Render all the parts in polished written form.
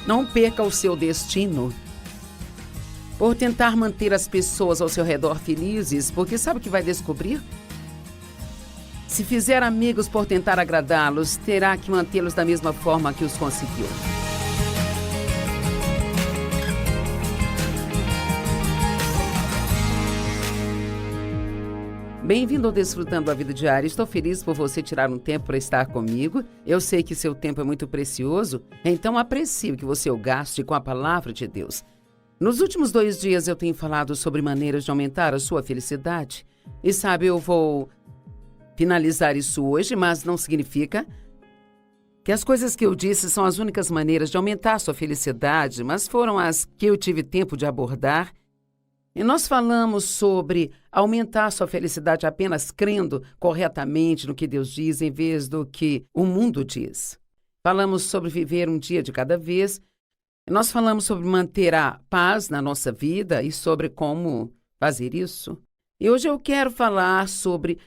Não perca o seu destino por tentar manter as pessoas ao seu redor felizes, porque sabe o que vai descobrir? Se fizer amigos por tentar agradá-los, terá que mantê-los da mesma forma que os conseguiu. Bem-vindo ao Desfrutando a Vida Diária. Estou feliz por você tirar um tempo para estar comigo. Eu sei que seu tempo é muito precioso, então aprecie o que você o gaste com a palavra de Deus. Nos últimos 2 dias eu tenho falado sobre maneiras de aumentar a sua felicidade. E sabe, eu vou finalizar isso hoje, mas não significa que as coisas que eu disse são as únicas maneiras de aumentar a sua felicidade, mas foram as que eu tive tempo de abordar. E nós falamos sobre aumentar a sua felicidade apenas crendo corretamente no que Deus diz, em vez do que o mundo diz. Falamos sobre viver um dia de cada vez. E nós falamos sobre manter a paz na nossa vida e sobre como fazer isso. E hoje eu quero falar sobre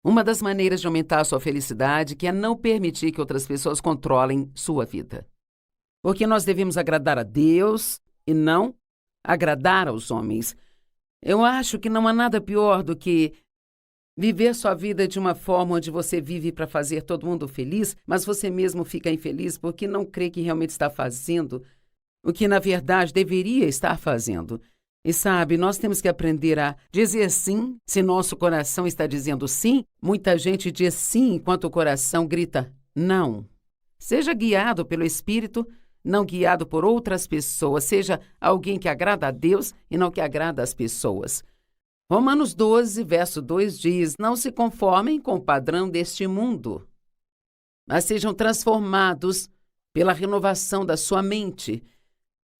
uma das maneiras de aumentar a sua felicidade, que é não permitir que outras pessoas controlem sua vida. Porque nós devemos agradar a Deus e não agradar aos homens. Eu acho que não há nada pior do que viver sua vida de uma forma onde você vive para fazer todo mundo feliz, mas você mesmo fica infeliz porque não crê que realmente está fazendo o que na verdade deveria estar fazendo. E sabe, nós temos que aprender a dizer sim se nosso coração está dizendo sim. Muita gente diz sim enquanto o coração grita não. Seja guiado pelo Espírito, não guiado por outras pessoas. Seja alguém que agrada a Deus e não que agrada às pessoas. Romanos 12, verso 2 diz: não se conformem com o padrão deste mundo, mas sejam transformados pela renovação da sua mente.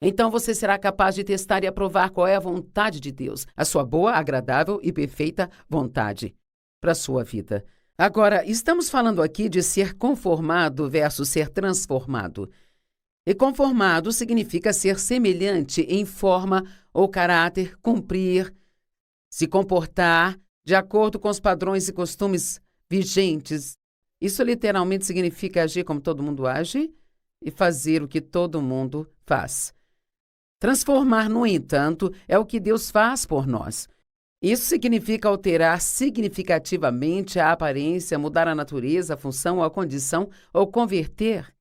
Então você será capaz de testar e aprovar qual é a vontade de Deus, a sua boa, agradável e perfeita vontade para a sua vida. Agora, estamos falando aqui de ser conformado versus ser transformado. E conformado significa ser semelhante em forma ou caráter, cumprir, se comportar de acordo com os padrões e costumes vigentes. Isso literalmente significa agir como todo mundo age e fazer o que todo mundo faz. Transformar, no entanto, é o que Deus faz por nós. Isso significa alterar significativamente a aparência, mudar a natureza, a função ou a condição, ou converter.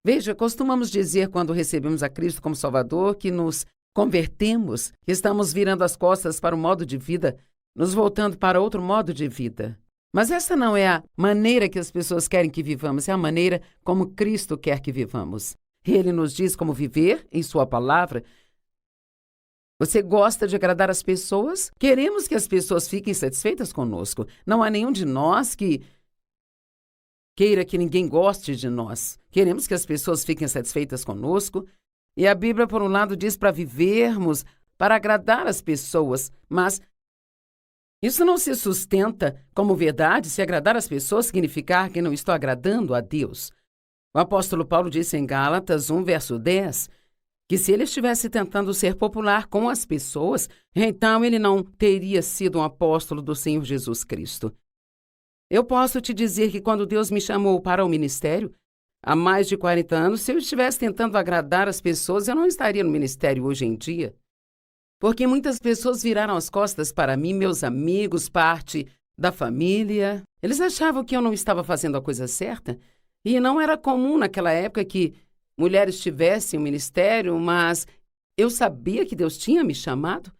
Veja, costumamos dizer quando recebemos a Cristo como Salvador que nos convertemos, que estamos virando as costas para o modo de vida, nos voltando para outro modo de vida. Mas essa não é a maneira que as pessoas querem que vivamos, é a maneira como Cristo quer que vivamos. Ele nos diz como viver em sua palavra. Você gosta de agradar as pessoas? Queremos que as pessoas fiquem satisfeitas conosco. Não há nenhum de nós que queira que ninguém goste de nós. Queremos que as pessoas fiquem satisfeitas conosco. E a Bíblia, por um lado, diz para vivermos, para agradar as pessoas. Mas isso não se sustenta como verdade se agradar as pessoas significar que não estou agradando a Deus. O apóstolo Paulo disse em Gálatas 1, verso 10, que se ele estivesse tentando ser popular com as pessoas, então ele não teria sido um apóstolo do Senhor Jesus Cristo. Eu posso te dizer que quando Deus me chamou para o ministério, há mais de 40 anos, se eu estivesse tentando agradar as pessoas, eu não estaria no ministério hoje em dia. Porque muitas pessoas viraram as costas para mim, meus amigos, parte da família. Eles achavam que eu não estava fazendo a coisa certa. E não era comum naquela época que mulheres tivessem um ministério, mas eu sabia que Deus tinha me chamado.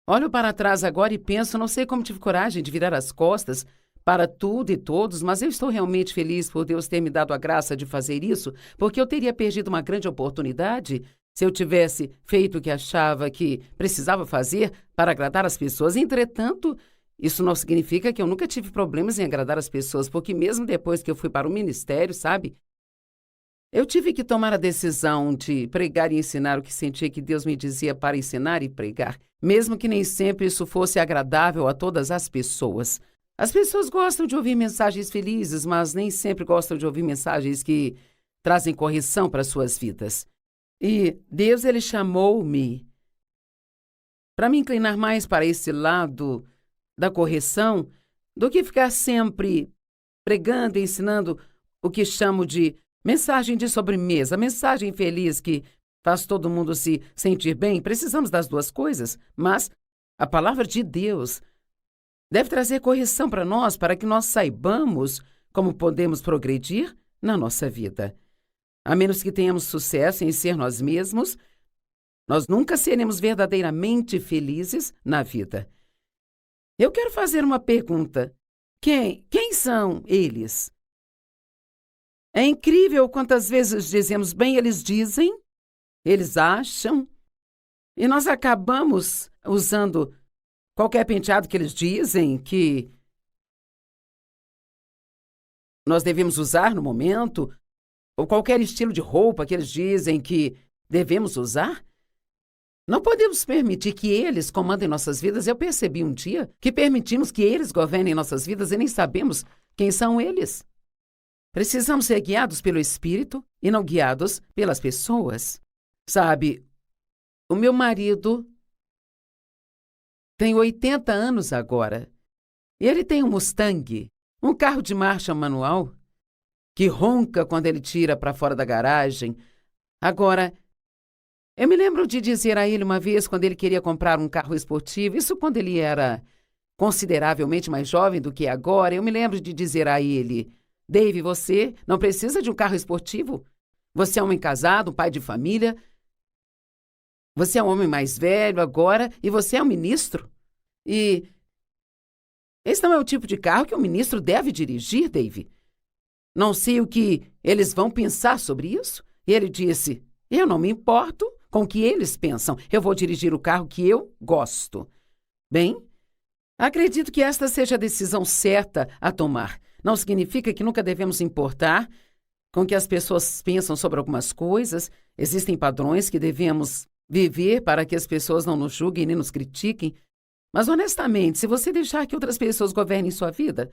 Olho para trás agora e penso, não sei como tive coragem de virar as costas para tudo e todos, mas eu estou realmente feliz por Deus ter me dado a graça de fazer isso, porque eu teria perdido uma grande oportunidade se eu tivesse feito o que achava que precisava fazer para agradar as pessoas. Entretanto, isso não significa que eu nunca tive problemas em agradar as pessoas, porque mesmo depois que eu fui para o ministério, sabe, eu tive que tomar a decisão de pregar e ensinar o que sentia que Deus me dizia para ensinar e pregar, mesmo que nem sempre isso fosse agradável a todas as pessoas. As pessoas gostam de ouvir mensagens felizes, mas nem sempre gostam de ouvir mensagens que trazem correção para suas vidas. E Deus, Ele chamou-me para me inclinar mais para esse lado da correção do que ficar sempre pregando e ensinando o que chamo de mensagem de sobremesa, mensagem feliz que faz todo mundo se sentir bem. Precisamos das duas coisas, mas a palavra de Deus deve trazer correção para nós, para que nós saibamos como podemos progredir na nossa vida. A menos que tenhamos sucesso em ser nós mesmos, nós nunca seremos verdadeiramente felizes na vida. Eu quero fazer uma pergunta. Quem são eles? É incrível quantas vezes dizemos, bem, eles dizem, eles acham, e nós acabamos usando qualquer penteado que eles dizem que nós devemos usar no momento, ou qualquer estilo de roupa que eles dizem que devemos usar. Não podemos permitir que eles comandem nossas vidas. Eu percebi um dia que permitimos que eles governem nossas vidas e nem sabemos quem são eles. Precisamos ser guiados pelo Espírito e não guiados pelas pessoas. Sabe, o meu marido tem 80 anos agora. E ele tem um Mustang, um carro de marcha manual, que ronca quando ele tira para fora da garagem. Agora, eu me lembro de dizer a ele uma vez, quando ele queria comprar um carro esportivo, isso quando ele era consideravelmente mais jovem do que agora, eu me lembro de dizer a ele, Dave, você não precisa de um carro esportivo? Você é um homem casado, um pai de família, você é um homem mais velho agora e você é um ministro. E esse não é o tipo de carro que um ministro deve dirigir, Dave. Não sei o que eles vão pensar sobre isso. E ele disse, eu não me importo com o que eles pensam. Eu vou dirigir o carro que eu gosto. Bem, acredito que esta seja a decisão certa a tomar. Não significa que nunca devemos importar com o que as pessoas pensam sobre algumas coisas. Existem padrões que devemos viver para que as pessoas não nos julguem nem nos critiquem. Mas, honestamente, se você deixar que outras pessoas governem sua vida,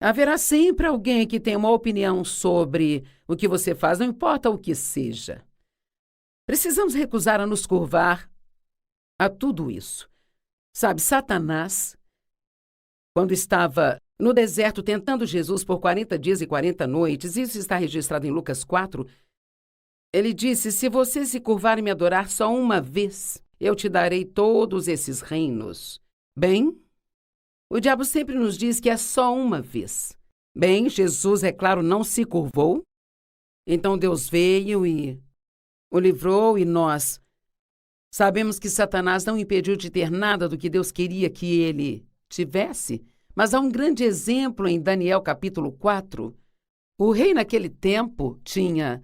haverá sempre alguém que tenha uma opinião sobre o que você faz, não importa o que seja. Precisamos recusar a nos curvar a tudo isso. Sabe, Satanás, quando estava no deserto tentando Jesus por 40 dias e 40 noites, isso está registrado em Lucas 4, ele disse, se você se curvar e me adorar só uma vez, eu te darei todos esses reinos. Bem, o diabo sempre nos diz que é só uma vez. Bem, Jesus, é claro, não se curvou. Então Deus veio e o livrou e nós sabemos que Satanás não impediu de ter nada do que Deus queria que ele tivesse. Mas há um grande exemplo em Daniel capítulo 4. O rei naquele tempo tinha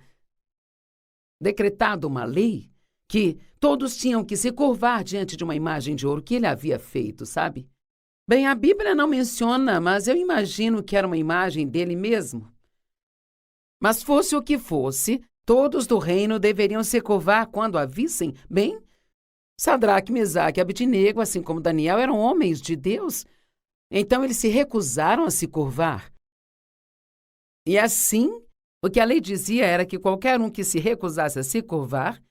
decretado uma lei que todos tinham que se curvar diante de uma imagem de ouro que ele havia feito, sabe? Bem, a Bíblia não menciona, mas eu imagino que era uma imagem dele mesmo. Mas fosse o que fosse, todos do reino deveriam se curvar quando a vissem. Bem, Sadraque, Mesaque e Abednego, assim como Daniel, eram homens de Deus. Então eles se recusaram a se curvar. E assim, o que a lei dizia era que qualquer um que se recusasse a se curvar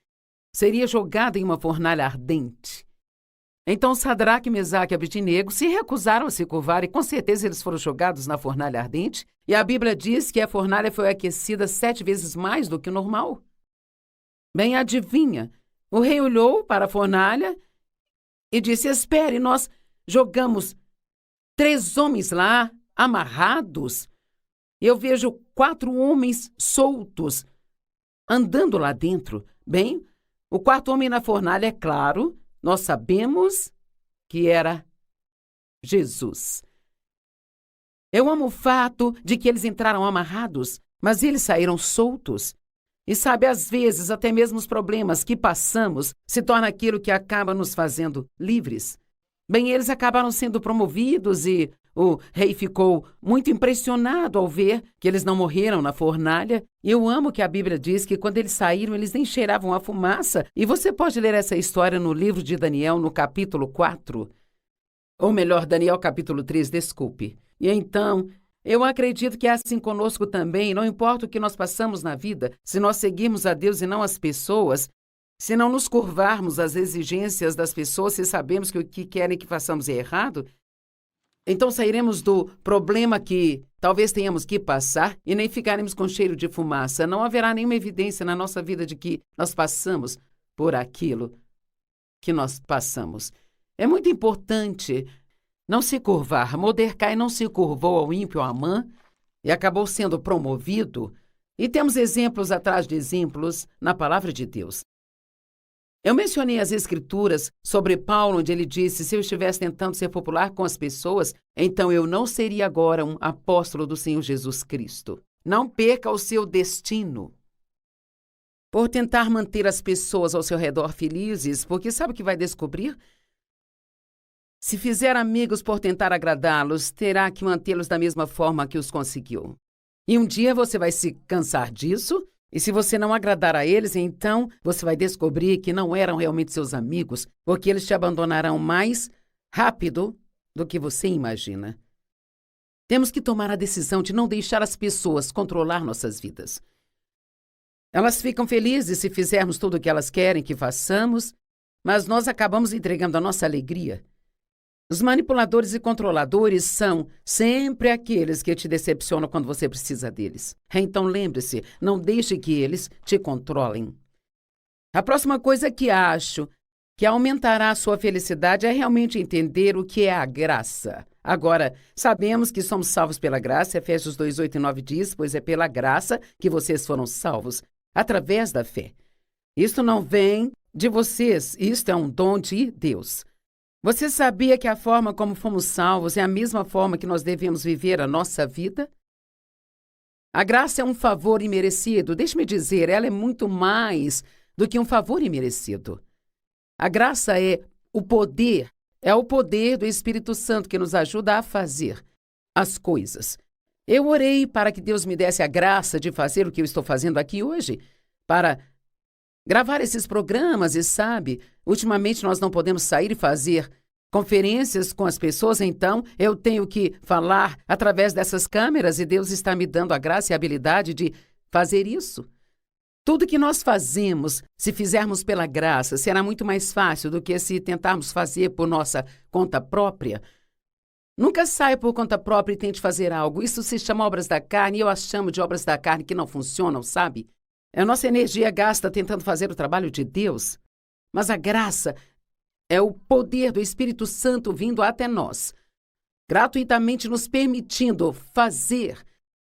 seria jogado em uma fornalha ardente. Então Sadraque, Mesaque e Abednego se recusaram a se curvar e com certeza eles foram jogados na fornalha ardente. E a Bíblia diz que a fornalha foi aquecida 7 vezes mais do que o normal. Bem, adivinha, o rei olhou para a fornalha e disse, espere, nós jogamos 3 homens lá, amarrados. Eu vejo 4 homens soltos, andando lá dentro. Bem, o 4º homem na fornalha, é claro, nós sabemos que era Jesus. Eu amo o fato de que eles entraram amarrados, mas eles saíram soltos. E sabe, às vezes, até mesmo os problemas que passamos se torna aquilo que acaba nos fazendo livres. Bem, eles acabaram sendo promovidos e o rei ficou muito impressionado ao ver que eles não morreram na fornalha. E eu amo que a Bíblia diz que quando eles saíram, eles nem cheiravam a fumaça. E você pode ler essa história no livro de Daniel, no capítulo 4. Ou melhor, Daniel capítulo 3, desculpe. E então, eu acredito que é assim conosco também, não importa o que nós passamos na vida, se nós seguirmos a Deus e não as pessoas, se não nos curvarmos às exigências das pessoas, se sabemos que o que querem que façamos é errado, Então sairemos do problema que talvez tenhamos que passar e nem ficaremos com cheiro de fumaça. Não haverá nenhuma evidência na nossa vida de que nós passamos por aquilo que nós passamos. É muito importante não se curvar. Mordecai não se curvou ao ímpio Amã e acabou sendo promovido. E temos exemplos atrás de exemplos na palavra de Deus. Eu mencionei as Escrituras sobre Paulo, onde ele disse: se eu estivesse tentando ser popular com as pessoas, então eu não seria agora um apóstolo do Senhor Jesus Cristo. Não perca o seu destino por tentar manter as pessoas ao seu redor felizes, porque sabe o que vai descobrir? Se fizer amigos por tentar agradá-los, terá que mantê-los da mesma forma que os conseguiu. E um dia você vai se cansar disso. E se você não agradar a eles, então você vai descobrir que não eram realmente seus amigos, porque eles te abandonarão mais rápido do que você imagina. Temos que tomar a decisão de não deixar as pessoas controlar nossas vidas. Elas ficam felizes se fizermos tudo o que elas querem que façamos, mas nós acabamos entregando a nossa alegria. Os manipuladores e controladores são sempre aqueles que te decepcionam quando você precisa deles. Então lembre-se, não deixe que eles te controlem. A próxima coisa que acho que aumentará a sua felicidade é realmente entender o que é a graça. Agora, sabemos que somos salvos pela graça. Efésios 2, 8 e 9 diz: pois é pela graça que vocês foram salvos, através da fé. Isto não vem de vocês, isto é um dom de Deus. Você sabia que a forma como fomos salvos é a mesma forma que nós devemos viver a nossa vida? A graça é um favor imerecido. Deixe-me dizer, ela é muito mais do que um favor imerecido. A graça é o poder do Espírito Santo que nos ajuda a fazer as coisas. Eu orei para que Deus me desse a graça de fazer o que eu estou fazendo aqui hoje, para gravar esses programas e sabe, ultimamente nós não podemos sair e fazer conferências com as pessoas, então eu tenho que falar através dessas câmeras e Deus está me dando a graça e a habilidade de fazer isso. Tudo que nós fazemos, se fizermos pela graça, será muito mais fácil do que se tentarmos fazer por nossa conta própria. Nunca saia por conta própria e tente fazer algo. Isso se chama obras da carne e eu as chamo de obras da carne que não funcionam, sabe? A nossa energia gasta tentando fazer o trabalho de Deus, mas a graça é o poder do Espírito Santo vindo até nós, gratuitamente nos permitindo fazer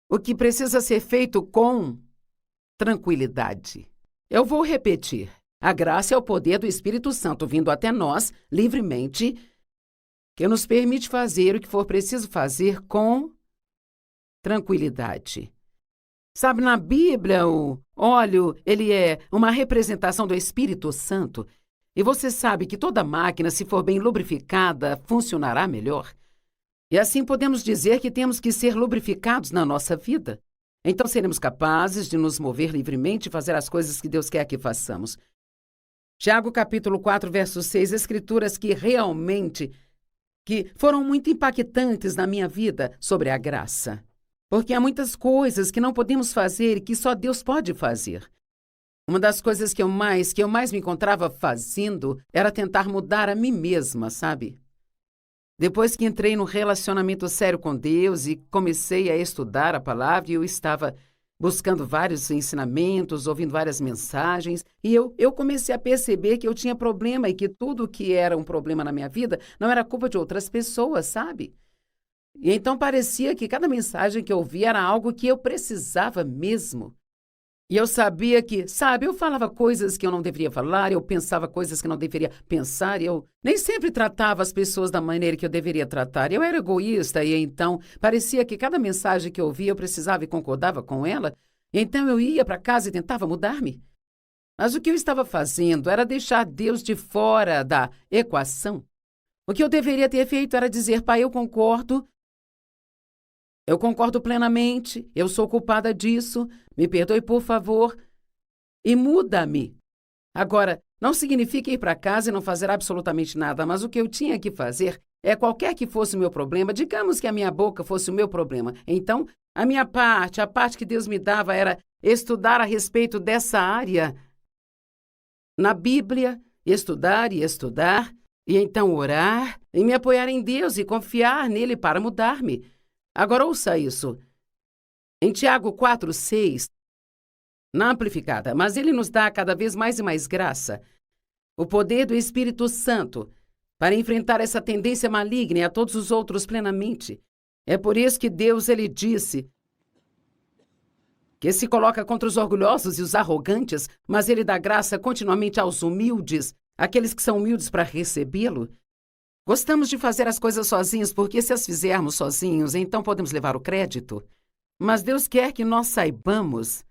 o que precisa ser feito com tranquilidade. Eu vou repetir. A graça é o poder do Espírito Santo vindo até nós, livremente, que nos permite fazer o que for preciso fazer com tranquilidade. Sabe, na Bíblia, o óleo, ele é uma representação do Espírito Santo. E você sabe que toda máquina, se for bem lubrificada, funcionará melhor. E assim podemos dizer que temos que ser lubrificados na nossa vida. Então seremos capazes de nos mover livremente e fazer as coisas que Deus quer que façamos. Tiago capítulo 4, verso 6, escrituras que realmente foram muito impactantes na minha vida sobre a graça. Porque há muitas coisas que não podemos fazer e que só Deus pode fazer. Uma das coisas que eu mais me encontrava fazendo era tentar mudar a mim mesma, sabe? Depois que entrei num relacionamento sério com Deus e comecei a estudar a palavra, eu estava buscando vários ensinamentos, ouvindo várias mensagens, e eu comecei a perceber que eu tinha problema e que tudo que era um problema na minha vida não era culpa de outras pessoas, sabe? E então parecia que cada mensagem que eu ouvia era algo que eu precisava mesmo. E eu sabia que, eu falava coisas que eu não deveria falar, eu pensava coisas que não deveria pensar, eu nem sempre tratava as pessoas da maneira que eu deveria tratar. Eu era egoísta e então parecia que cada mensagem que eu ouvia eu precisava e concordava com ela. E então eu ia para casa e tentava mudar-me. Mas o que eu estava fazendo era deixar Deus de fora da equação. O que eu deveria ter feito era dizer: Pai, eu concordo plenamente, eu sou culpada disso, me perdoe por favor e muda-me. Agora, não significa ir para casa e não fazer absolutamente nada, mas o que eu tinha que fazer é qualquer que fosse o meu problema, digamos que a minha boca fosse o meu problema. Então, a minha parte, a parte que Deus me dava era estudar a respeito dessa área na Bíblia, estudar, e então orar, em me apoiar em Deus e confiar nele para mudar-me. Agora ouça isso. Em Tiago 4:6, na Amplificada, mas ele nos dá cada vez mais e mais graça, o poder do Espírito Santo, para enfrentar essa tendência maligna e a todos os outros plenamente. É por isso que Deus, ele disse que se coloca contra os orgulhosos e os arrogantes, mas ele dá graça continuamente aos humildes, aqueles que são humildes para recebê-lo. Gostamos de fazer as coisas sozinhos, porque se as fizermos sozinhos, então podemos levar o crédito. Mas Deus quer que nós saibamos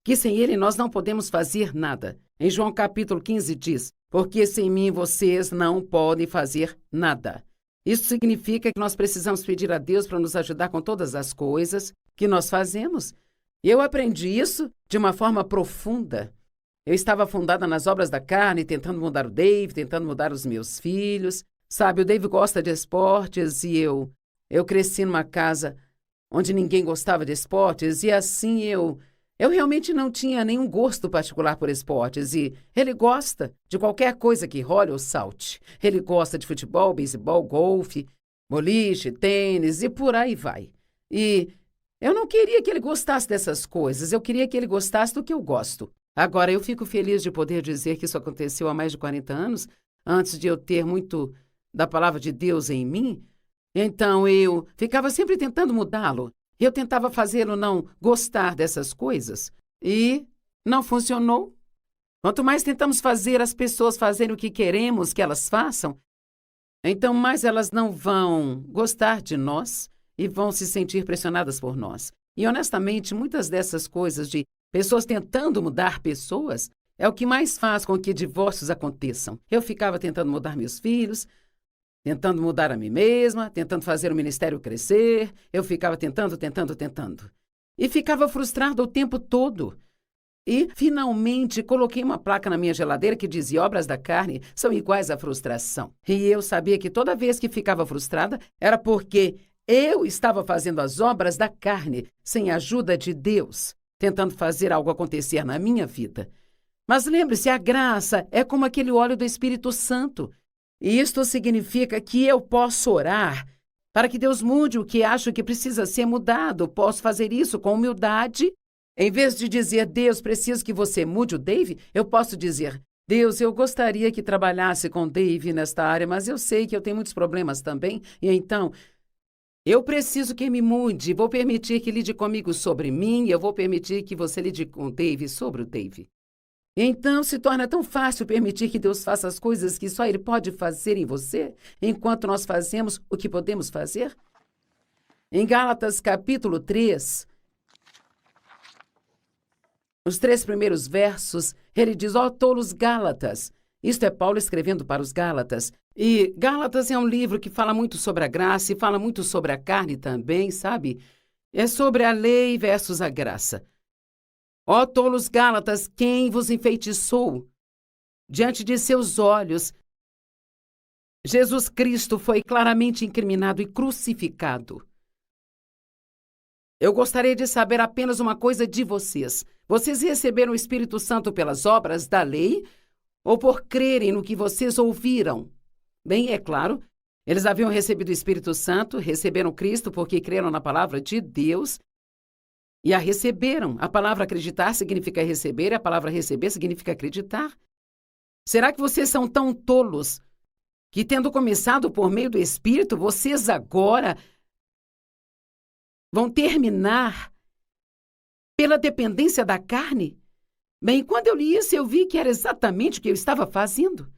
que sem Ele nós não podemos fazer nada. Em João capítulo 15 diz, porque sem mim vocês não podem fazer nada. Isso significa que nós precisamos pedir a Deus para nos ajudar com todas as coisas que nós fazemos. Eu aprendi isso de uma forma profunda. Eu estava afundada nas obras da carne, tentando mudar o Dave, tentando mudar os meus filhos. Sabe, o Dave gosta de esportes e eu cresci numa casa onde ninguém gostava de esportes e assim eu realmente não tinha nenhum gosto particular por esportes e ele gosta de qualquer coisa que role ou salte. Ele gosta de futebol, beisebol, golfe, boliche, tênis e por aí vai. E eu não queria que ele gostasse dessas coisas, eu queria que ele gostasse do que eu gosto. Agora, eu fico feliz de poder dizer que isso aconteceu há mais de 40 anos, antes de eu ter muito da palavra de Deus em mim. Então, eu ficava sempre tentando mudá-lo. Eu tentava fazê-lo não gostar dessas coisas. E não funcionou. Quanto mais tentamos fazer as pessoas fazerem o que queremos que elas façam, então mais elas não vão gostar de nós e vão se sentir pressionadas por nós. E, honestamente, muitas dessas coisas de pessoas tentando mudar pessoas é o que mais faz com que divórcios aconteçam. Eu ficava tentando mudar meus filhos, tentando mudar a mim mesma, tentando fazer o ministério crescer. Eu ficava tentando. E ficava frustrada o tempo todo. E, finalmente, coloquei uma placa na minha geladeira que dizia: obras da carne são iguais à frustração. E eu sabia que toda vez que ficava frustrada era porque eu estava fazendo as obras da carne sem a ajuda de Deus, tentando fazer algo acontecer na minha vida. Mas lembre-se, a graça é como aquele óleo do Espírito Santo. E isto significa que eu posso orar para que Deus mude o que acho que precisa ser mudado. Posso fazer isso com humildade. Em vez de dizer, Deus, preciso que você mude o Dave, eu posso dizer, Deus, eu gostaria que trabalhasse com o Dave nesta área, mas eu sei que eu tenho muitos problemas também, e então eu preciso que me mude. Vou permitir que lide comigo sobre mim, e eu vou permitir que você lide com o Dave sobre o Dave. Então, se torna tão fácil permitir que Deus faça as coisas que só Ele pode fazer em você, enquanto nós fazemos o que podemos fazer? Em Gálatas, capítulo 3, os 3 primeiros versos, ele diz, ó tolos Gálatas. Isto é Paulo escrevendo para os Gálatas. E Gálatas é um livro que fala muito sobre a graça e fala muito sobre a carne também, sabe? É sobre a lei versus a graça. Ó tolos Gálatas, quem vos enfeitiçou? Diante de seus olhos, Jesus Cristo foi claramente incriminado e crucificado. Eu gostaria de saber apenas uma coisa de vocês. Vocês receberam o Espírito Santo pelas obras da lei ou por crerem no que vocês ouviram? Bem, é claro, eles haviam recebido o Espírito Santo, receberam Cristo porque creram na palavra de Deus e a receberam. A palavra acreditar significa receber, e a palavra receber significa acreditar. Será que vocês são tão tolos que, tendo começado por meio do Espírito, vocês agora vão terminar pela dependência da carne? Bem, quando eu li isso, eu vi que era exatamente o que eu estava fazendo.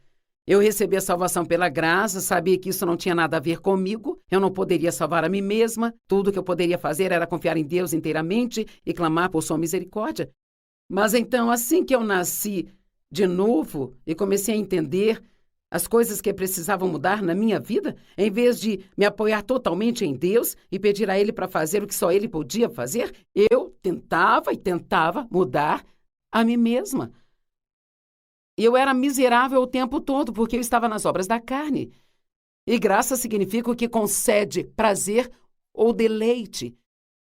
Eu recebi a salvação pela graça, sabia que isso não tinha nada a ver comigo, eu não poderia salvar a mim mesma, tudo que eu poderia fazer era confiar em Deus inteiramente e clamar por sua misericórdia. Mas então, assim que eu nasci de novo e comecei a entender as coisas que precisavam mudar na minha vida, em vez de me apoiar totalmente em Deus e pedir a Ele para fazer o que só Ele podia fazer, eu tentava mudar a mim mesma. Eu era miserável o tempo todo porque eu estava nas obras da carne. E graça significa o que concede prazer ou deleite.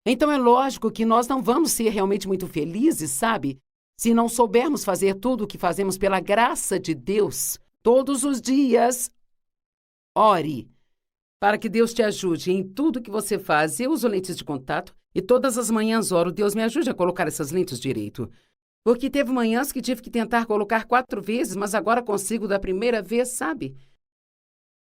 Então é lógico que nós não vamos ser realmente muito felizes, sabe? Se não soubermos fazer tudo o que fazemos pela graça de Deus. Todos os dias, ore para que Deus te ajude em tudo que você faz. Eu uso lentes de contato e todas as manhãs oro, Deus me ajude a colocar essas lentes direito. Porque teve manhãs que tive que tentar colocar 4 vezes, mas agora consigo da primeira vez, sabe?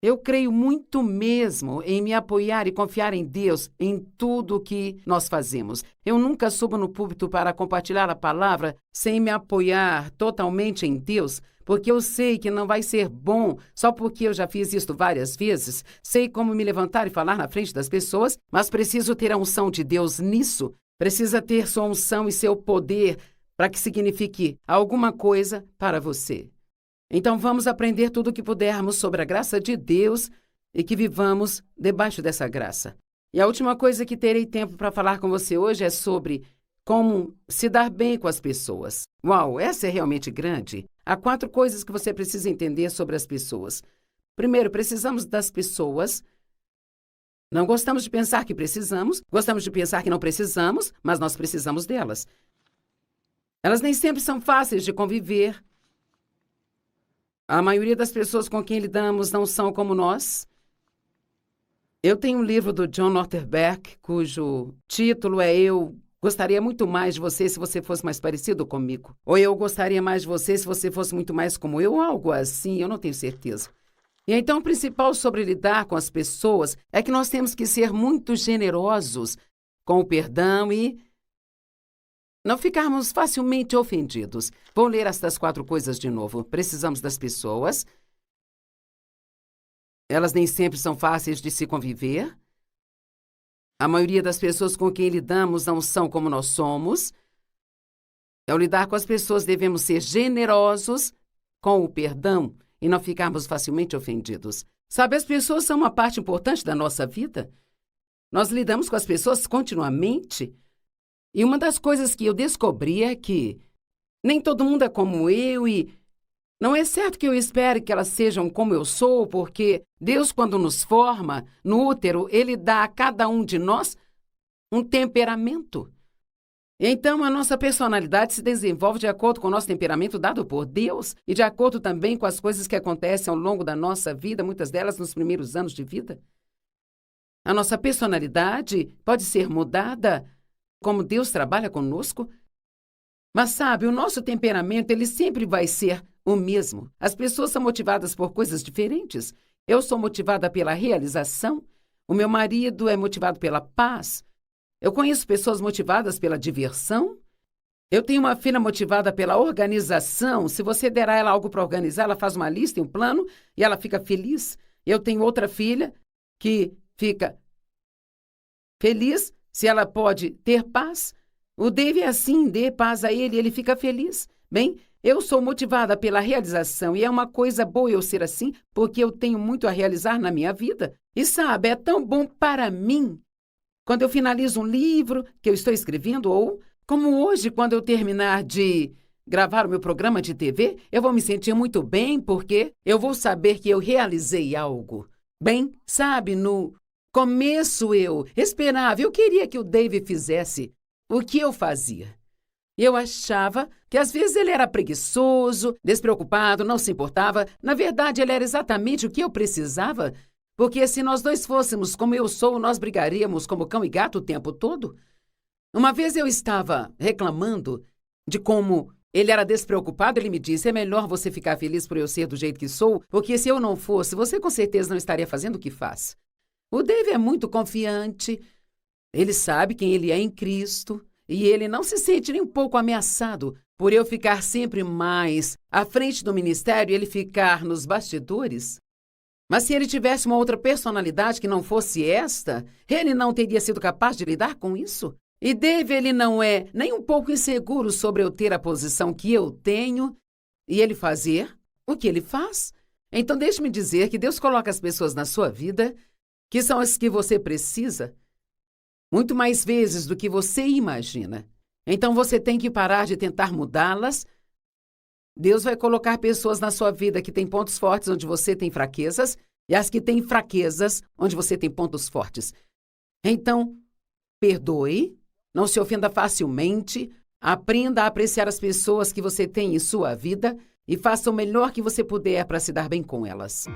Eu creio muito mesmo em me apoiar e confiar em Deus em tudo o que nós fazemos. Eu nunca subo no púlpito para compartilhar a palavra sem me apoiar totalmente em Deus, porque eu sei que não vai ser bom só porque eu já fiz isso várias vezes. Sei como me levantar e falar na frente das pessoas, mas preciso ter a unção de Deus nisso. Precisa ter sua unção e seu poder para que signifique alguma coisa para você. Então vamos aprender tudo o que pudermos sobre a graça de Deus e que vivamos debaixo dessa graça. E a última coisa que terei tempo para falar com você hoje é sobre como se dar bem com as pessoas. Uau, essa é realmente grande. Há 4 coisas que você precisa entender sobre as pessoas. Primeiro, precisamos das pessoas. Não gostamos de pensar que precisamos, gostamos de pensar que não precisamos, mas nós precisamos delas. Elas nem sempre são fáceis de conviver. A maioria das pessoas com quem lidamos não são como nós. Eu tenho um livro do John Ortberg, cujo título é Eu gostaria muito mais de você se você fosse mais parecido comigo. Ou eu gostaria mais de você se você fosse muito mais como eu, ou algo assim, eu não tenho certeza. E então o principal sobre lidar com as pessoas é que nós temos que ser muito generosos com o perdão e não ficarmos facilmente ofendidos. Vou ler estas 4 coisas de novo. Precisamos das pessoas. Elas nem sempre são fáceis de se conviver. A maioria das pessoas com quem lidamos não são como nós somos. Ao lidar com as pessoas, devemos ser generosos com o perdão e não ficarmos facilmente ofendidos. Sabe, as pessoas são uma parte importante da nossa vida. Nós lidamos com as pessoas continuamente. E uma das coisas que eu descobri é que nem todo mundo é como eu e não é certo que eu espere que elas sejam como eu sou, porque Deus, quando nos forma no útero, Ele dá a cada um de nós um temperamento. Então, a nossa personalidade se desenvolve de acordo com o nosso temperamento dado por Deus e de acordo também com as coisas que acontecem ao longo da nossa vida, muitas delas nos primeiros anos de vida. A nossa personalidade pode ser mudada como Deus trabalha conosco. Mas sabe, o nosso temperamento, ele sempre vai ser o mesmo. As pessoas são motivadas por coisas diferentes. Eu sou motivada pela realização. O meu marido é motivado pela paz. Eu conheço pessoas motivadas pela diversão. Eu tenho uma filha motivada pela organização. Se você der a ela algo para organizar, ela faz uma lista e um plano e ela fica feliz. Eu tenho outra filha que fica feliz se ela pode ter paz. O Dave é assim, dê paz a ele, ele fica feliz. Bem, eu sou motivada pela realização e é uma coisa boa eu ser assim, porque eu tenho muito a realizar na minha vida. E sabe, é tão bom para mim quando eu finalizo um livro que eu estou escrevendo ou, como hoje, quando eu terminar de gravar o meu programa de TV, eu vou me sentir muito bem porque eu vou saber que eu realizei algo. Bem, sabe, no começo eu esperava, eu queria que o Dave fizesse o que eu fazia. Eu achava que às vezes ele era preguiçoso, despreocupado, não se importava. Na verdade, ele era exatamente o que eu precisava, porque se nós dois fôssemos como eu sou, nós brigaríamos como cão e gato o tempo todo. Uma vez eu estava reclamando de como ele era despreocupado, ele me disse, é melhor você ficar feliz por eu ser do jeito que sou, porque se eu não fosse, você com certeza não estaria fazendo o que faz. O Dave é muito confiante, ele sabe quem ele é em Cristo e ele não se sente nem um pouco ameaçado por eu ficar sempre mais à frente do ministério e ele ficar nos bastidores. Mas se ele tivesse uma outra personalidade que não fosse esta, ele não teria sido capaz de lidar com isso. E Dave, ele não é nem um pouco inseguro sobre eu ter a posição que eu tenho e ele fazer o que ele faz. Então deixe-me dizer que Deus coloca as pessoas na sua vida que são as que você precisa, muito mais vezes do que você imagina. Então você tem que parar de tentar mudá-las. Deus vai colocar pessoas na sua vida que têm pontos fortes onde você tem fraquezas e as que têm fraquezas onde você tem pontos fortes. Então, perdoe, não se ofenda facilmente, aprenda a apreciar as pessoas que você tem em sua vida e faça o melhor que você puder para se dar bem com elas.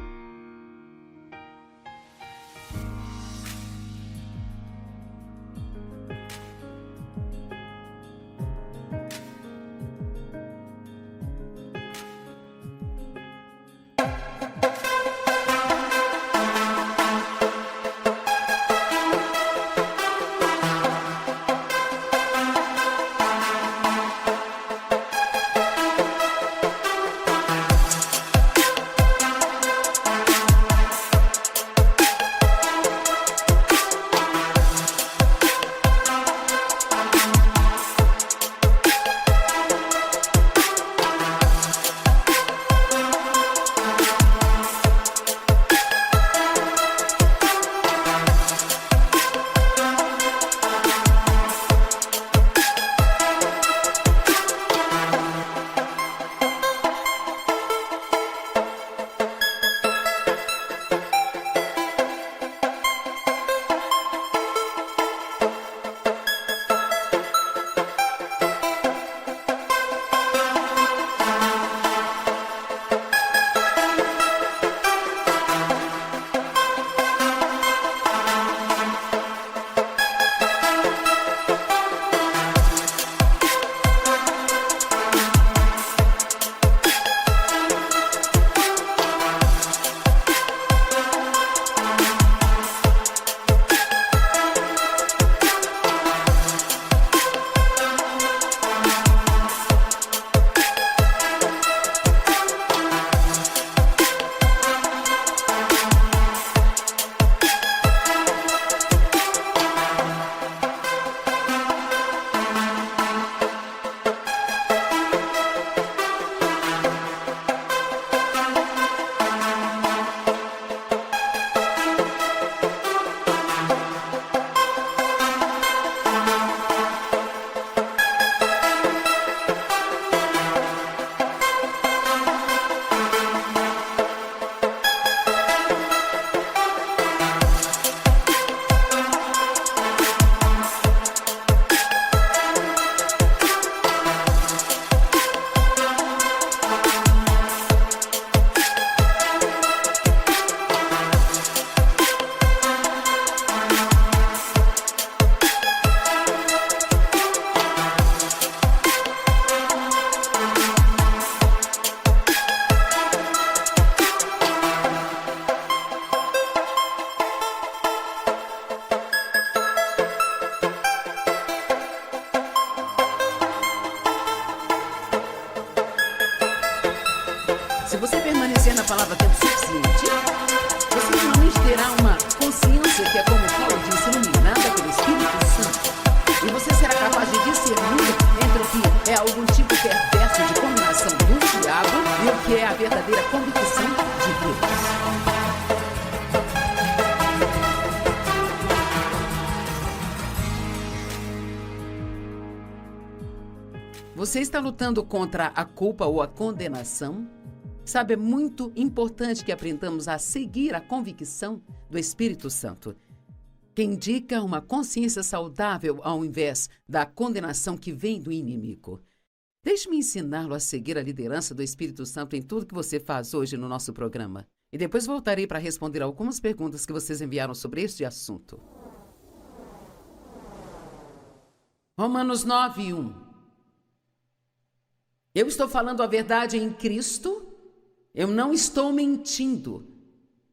Se você permanecer na palavra tempo suficiente, você finalmente terá uma consciência que é, como Paulo disse, iluminada pelo Espírito Santo. E você será capaz de discernir entre o que é algum tipo perverso de combinação do diabo e o que é a verdadeira convicção de Deus. Você está lutando contra a culpa ou a condenação? Sabe, é muito importante que aprendamos a seguir a convicção do Espírito Santo, que indica uma consciência saudável ao invés da condenação que vem do inimigo. Deixe-me ensiná-lo a seguir a liderança do Espírito Santo em tudo que você faz hoje no nosso programa. E depois voltarei para responder algumas perguntas que vocês enviaram sobre este assunto. Romanos 9:1. Eu estou falando a verdade em Cristo, eu não estou mentindo.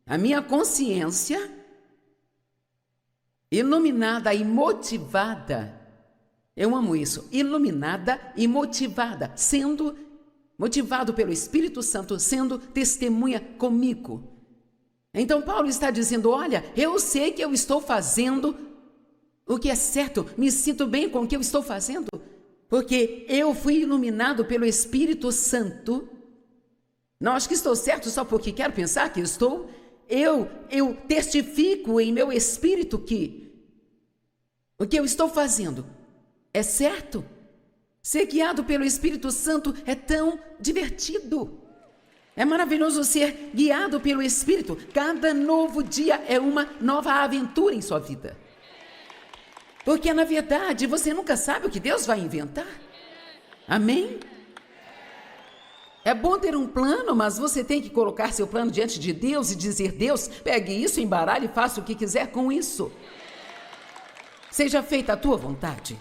A minha consciência, iluminada e motivada, eu amo isso, iluminada e motivada, sendo motivado pelo Espírito Santo, sendo testemunha comigo. Então Paulo está dizendo, olha, eu sei que eu estou fazendo o que é certo, me sinto bem com o que eu estou fazendo, porque eu fui iluminado pelo Espírito Santo. Não acho que estou certo só porque quero pensar que estou. Eu testifico em meu espírito que o que eu estou fazendo é certo. Ser guiado pelo Espírito Santo é tão divertido. É maravilhoso ser guiado pelo Espírito. Cada novo dia é uma nova aventura em sua vida. Porque, na verdade, você nunca sabe o que Deus vai inventar. Amém? É bom ter um plano, mas você tem que colocar seu plano diante de Deus e dizer, Deus, pegue isso, embaralhe e faça o que quiser com isso. Seja feita a tua vontade.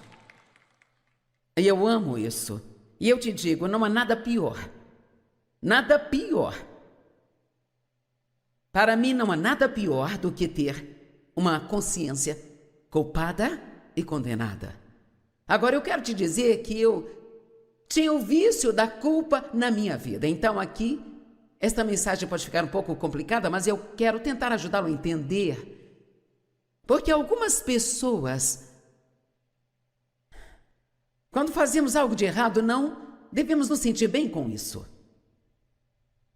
E eu amo isso. E eu te digo, não há nada pior. Nada pior. Para mim, não há nada pior do que ter uma consciência culpada e condenada. Agora eu quero te dizer que eu tinha o vício da culpa na minha vida. Então aqui, esta mensagem pode ficar um pouco complicada, mas eu quero tentar ajudá-lo a entender. Porque algumas pessoas, quando fazemos algo de errado, não devemos nos sentir bem com isso.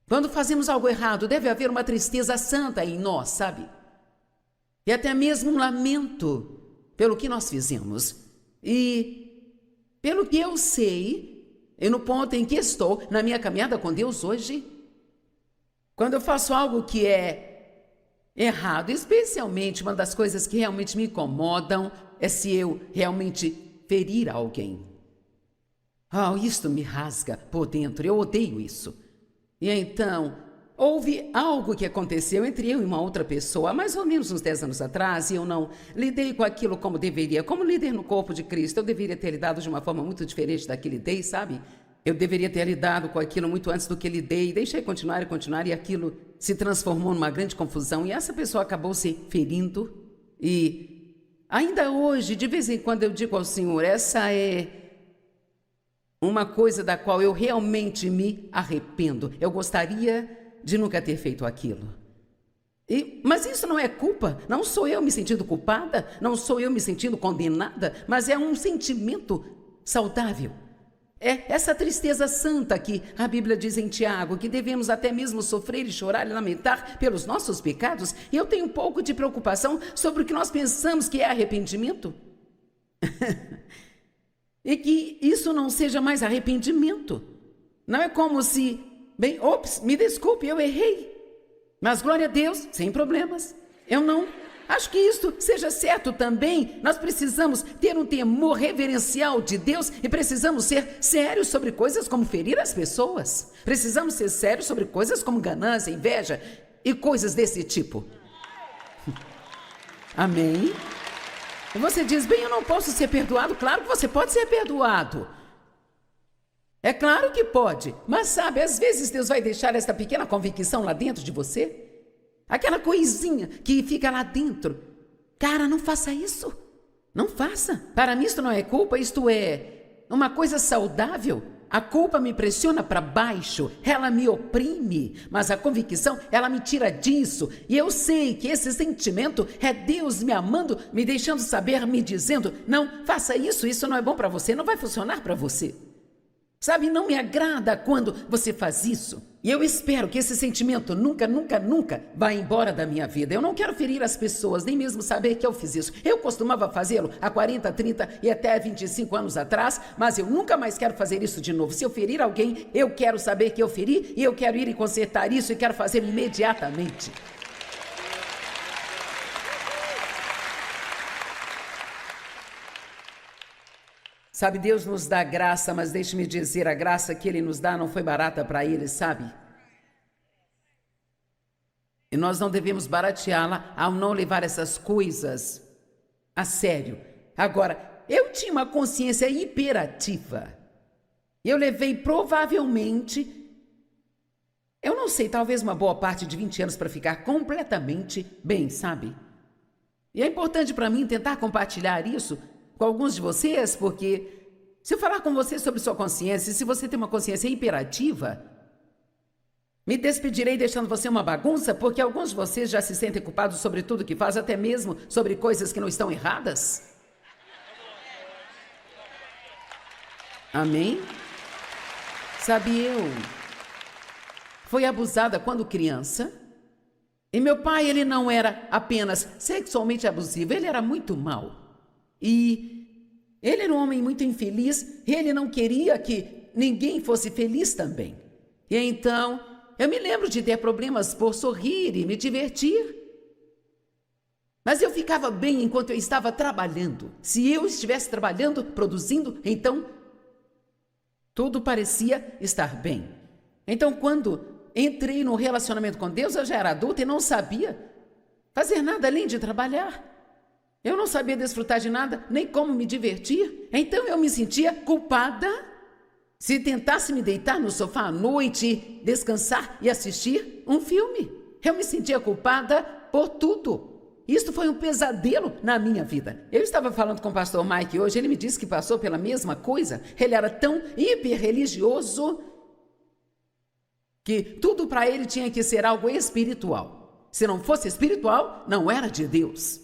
Quando fazemos algo errado, deve haver uma tristeza santa em nós, sabe? E até mesmo um lamento pelo que nós fizemos. E pelo que eu sei, e no ponto em que estou na minha caminhada com Deus hoje, quando eu faço algo que é errado, especialmente uma das coisas que realmente me incomodam é se eu realmente ferir alguém. Isto me rasga por dentro, eu odeio isso. E então, houve algo que aconteceu entre eu e uma outra pessoa, há mais ou menos uns 10 anos atrás, e eu não lidei com aquilo como deveria. Como líder no corpo de Cristo, eu deveria ter lidado de uma forma muito diferente da que lidei, sabe? Eu deveria ter lidado com aquilo muito antes do que lidei, deixei continuar, e aquilo se transformou numa grande confusão, e essa pessoa acabou se ferindo. E ainda hoje, de vez em quando eu digo ao Senhor, essa é uma coisa da qual eu realmente me arrependo. Eu gostaria de nunca ter feito aquilo. Mas isso não é culpa, não sou eu me sentindo culpada, não sou eu me sentindo condenada, mas é um sentimento saudável. É essa tristeza santa que a Bíblia diz em Tiago, que devemos até mesmo sofrer e chorar e lamentar pelos nossos pecados. E eu tenho um pouco de preocupação sobre o que nós pensamos que é arrependimento. E que isso não seja mais arrependimento. Não é como se, me desculpe, eu errei. Mas glória a Deus, sem problemas. Eu não acho que isso seja certo também. Nós precisamos ter um temor reverencial de Deus e precisamos ser sérios sobre coisas como ferir as pessoas. Precisamos ser sérios sobre coisas como ganância, inveja e coisas desse tipo. Amém? E você diz, eu não posso ser perdoado. Claro que você pode ser perdoado. É claro que pode. Mas sabe, às vezes Deus vai deixar esta pequena convicção lá dentro de você. Aquela coisinha que fica lá dentro. Cara, não faça isso. Não faça. Para mim isto não é culpa, isto é uma coisa saudável. A culpa me pressiona para baixo, ela me oprime, mas a convicção, ela me tira disso. E eu sei que esse sentimento é Deus me amando, me deixando saber, me dizendo, não, faça isso, isso não é bom para você, não vai funcionar para você. Sabe, não me agrada quando você faz isso. E eu espero que esse sentimento nunca vá embora da minha vida. Eu não quero ferir as pessoas, nem mesmo saber que eu fiz isso. Eu costumava fazê-lo há 40, 30 e até 25 anos atrás, mas eu nunca mais quero fazer isso de novo. Se eu ferir alguém, eu quero saber que eu feri e eu quero ir e consertar isso e quero fazer imediatamente. Sabe, Deus nos dá graça, mas deixe-me dizer, a graça que Ele nos dá não foi barata para Ele, sabe? E nós não devemos barateá-la ao não levar essas coisas a sério. Agora, eu tinha uma consciência hiperativa. Eu levei provavelmente, eu não sei, talvez uma boa parte de 20 anos para ficar completamente bem, sabe? E é importante para mim tentar compartilhar isso com alguns de vocês, porque se eu falar com você sobre sua consciência, se você tem uma consciência hiperativa, me despedirei deixando você uma bagunça, porque alguns de vocês já se sentem culpados sobre tudo que faz, até mesmo sobre coisas que não estão erradas. Amém? Sabe, eu fui abusada quando criança, e meu pai, ele não era apenas sexualmente abusivo, ele era muito mau. E ele era um homem muito infeliz, e ele não queria que ninguém fosse feliz também. E então, eu me lembro de ter problemas por sorrir e me divertir. Mas eu ficava bem enquanto eu estava trabalhando. Se eu estivesse trabalhando, produzindo, então tudo parecia estar bem. Então, quando entrei no relacionamento com Deus, eu já era adulta e não sabia fazer nada além de trabalhar. Eu não sabia desfrutar de nada, nem como me divertir. Então eu me sentia culpada. Se tentasse me deitar no sofá à noite, descansar e assistir um filme, eu me sentia culpada por tudo. Isso foi um pesadelo na minha vida. Eu estava falando com o pastor Mike hoje, ele me disse que passou pela mesma coisa. Ele era tão hiper-religioso que tudo para ele tinha que ser algo espiritual. Se não fosse espiritual, não era de Deus.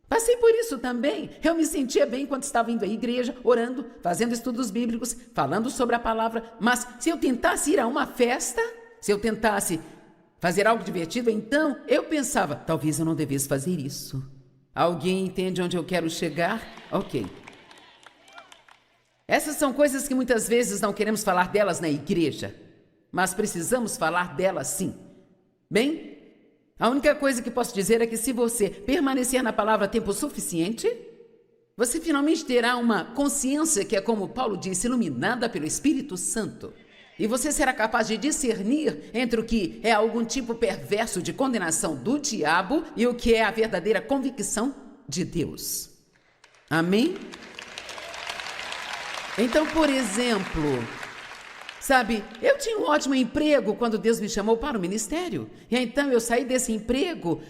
Passei por isso também. Eu me sentia bem quando estava indo à igreja, orando, fazendo estudos bíblicos, falando sobre a palavra. Mas se eu tentasse ir a uma festa, se eu tentasse fazer algo divertido, então eu pensava, talvez eu não devesse fazer isso. Alguém entende onde eu quero chegar? Ok. Essas são coisas que muitas vezes não queremos falar delas na igreja, mas precisamos falar delas sim. Bem, a única coisa que posso dizer é que se você permanecer na palavra tempo suficiente, você finalmente terá uma consciência que é, como Paulo disse, iluminada pelo Espírito Santo. E você será capaz de discernir entre o que é algum tipo perverso de condenação do diabo e o que é a verdadeira convicção de Deus. Amém? Então, por exemplo, sabe, eu tinha um ótimo emprego quando Deus me chamou para o ministério. E então eu saí desse emprego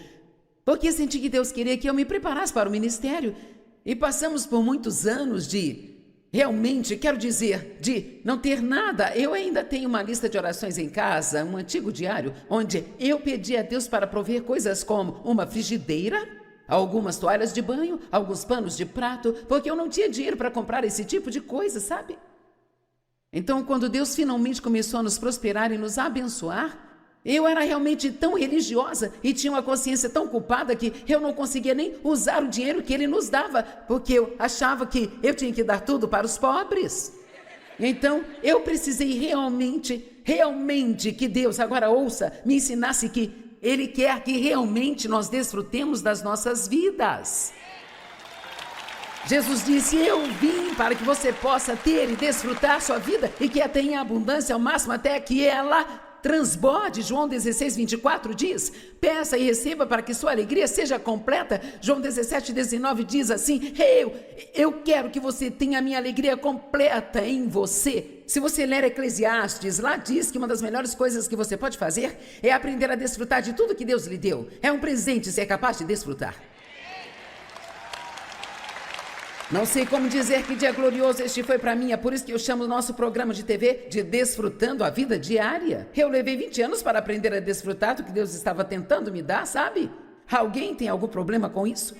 porque senti que Deus queria que eu me preparasse para o ministério. E passamos por muitos anos de, realmente, quero dizer, de não ter nada. Eu ainda tenho uma lista de orações em casa, um antigo diário, onde eu pedi a Deus para prover coisas como uma frigideira, algumas toalhas de banho, alguns panos de prato, porque eu não tinha dinheiro para comprar esse tipo de coisa, sabe? Então, quando Deus finalmente começou a nos prosperar e nos abençoar, eu era realmente tão religiosa e tinha uma consciência tão culpada que eu não conseguia nem usar o dinheiro que Ele nos dava, porque eu achava que eu tinha que dar tudo para os pobres. Então, eu precisei realmente que Deus, agora ouça, me ensinasse que Ele quer que realmente nós desfrutemos das nossas vidas. Jesus disse, eu vim para que você possa ter e desfrutar sua vida e que a tenha em abundância ao máximo até que ela transborde. João 16, 24 diz, peça e receba para que sua alegria seja completa. João 17, 19 diz assim, eu quero que você tenha a minha alegria completa em você. Se você ler Eclesiastes, lá diz que uma das melhores coisas que você pode fazer é aprender a desfrutar de tudo que Deus lhe deu. É um presente ser capaz de desfrutar. Não sei como dizer que dia glorioso este foi para mim, é por isso que eu chamo o nosso programa de TV de Desfrutando a Vida Diária. Eu levei 20 anos para aprender a desfrutar do que Deus estava tentando me dar, sabe? Alguém tem algum problema com isso?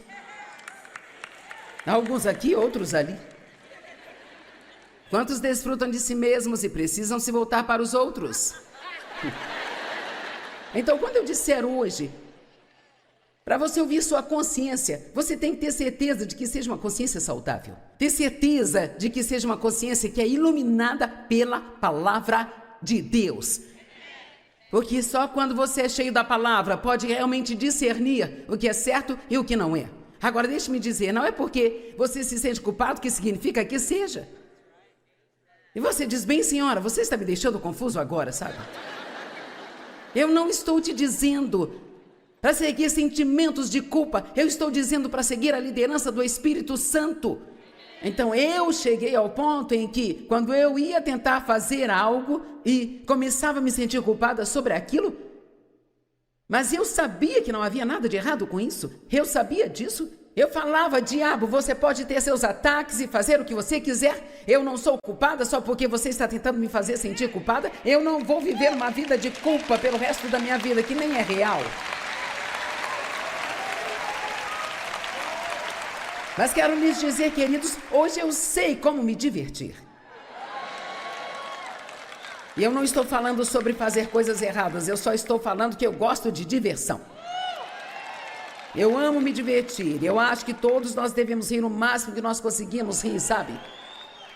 Alguns aqui, outros ali. Quantos desfrutam de si mesmos e precisam se voltar para os outros? Então, quando eu disser hoje, para você ouvir sua consciência, você tem que ter certeza de que seja uma consciência saudável. Ter certeza de que seja uma consciência que é iluminada pela palavra de Deus. Porque só quando você é cheio da palavra pode realmente discernir o que é certo e o que não é. Agora, deixe-me dizer, não é porque você se sente culpado que significa que seja. E você diz, bem, senhora, você está me deixando confuso agora, sabe? Eu não estou te dizendo para seguir sentimentos de culpa, eu estou dizendo para seguir a liderança do Espírito Santo. Então eu cheguei ao ponto em que, quando eu ia tentar fazer algo e começava a me sentir culpada sobre aquilo, mas eu sabia que não havia nada de errado com isso, eu sabia disso. Eu falava, diabo, você pode ter seus ataques e fazer o que você quiser. Eu não sou culpada só porque você está tentando me fazer sentir culpada. Eu não vou viver uma vida de culpa pelo resto da minha vida, que nem é real. Mas quero lhes dizer, queridos, hoje eu sei como me divertir. E eu não estou falando sobre fazer coisas erradas, eu só estou falando que eu gosto de diversão. Eu amo me divertir, eu acho que todos nós devemos rir o máximo que nós conseguimos rir, sabe?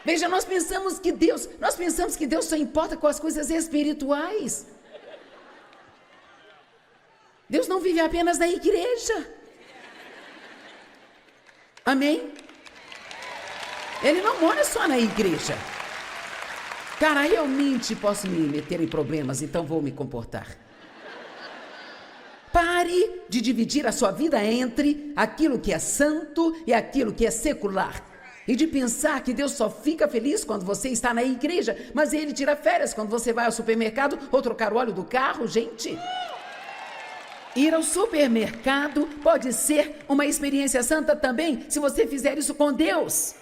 Veja, nós pensamos que Deus só importa com as coisas espirituais. Deus não vive apenas na igreja. Amém? Ele não mora só na igreja. Cara, eu realmente posso me meter em problemas, então vou me comportar. Pare de dividir a sua vida entre aquilo que é santo e aquilo que é secular. E de pensar que Deus só fica feliz quando você está na igreja, mas Ele tira férias quando você vai ao supermercado ou trocar o óleo do carro, gente. Ir ao supermercado pode ser uma experiência santa também, se você fizer isso com Deus.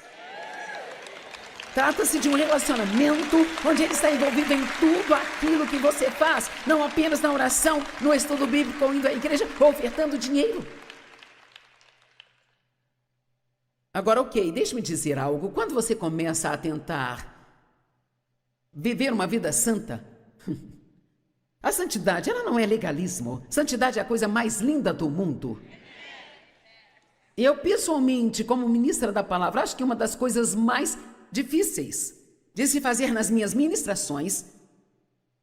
Trata-se de um relacionamento onde Ele está envolvido em tudo aquilo que você faz, não apenas na oração, no estudo bíblico, ou indo à igreja, ou ofertando dinheiro. Agora, ok, deixe-me dizer algo. Quando você começa a tentar viver uma vida santa, a santidade, ela não é legalismo. Santidade é a coisa mais linda do mundo. Eu, pessoalmente, como ministra da palavra, acho que uma das coisas mais difíceis de se fazer nas minhas ministrações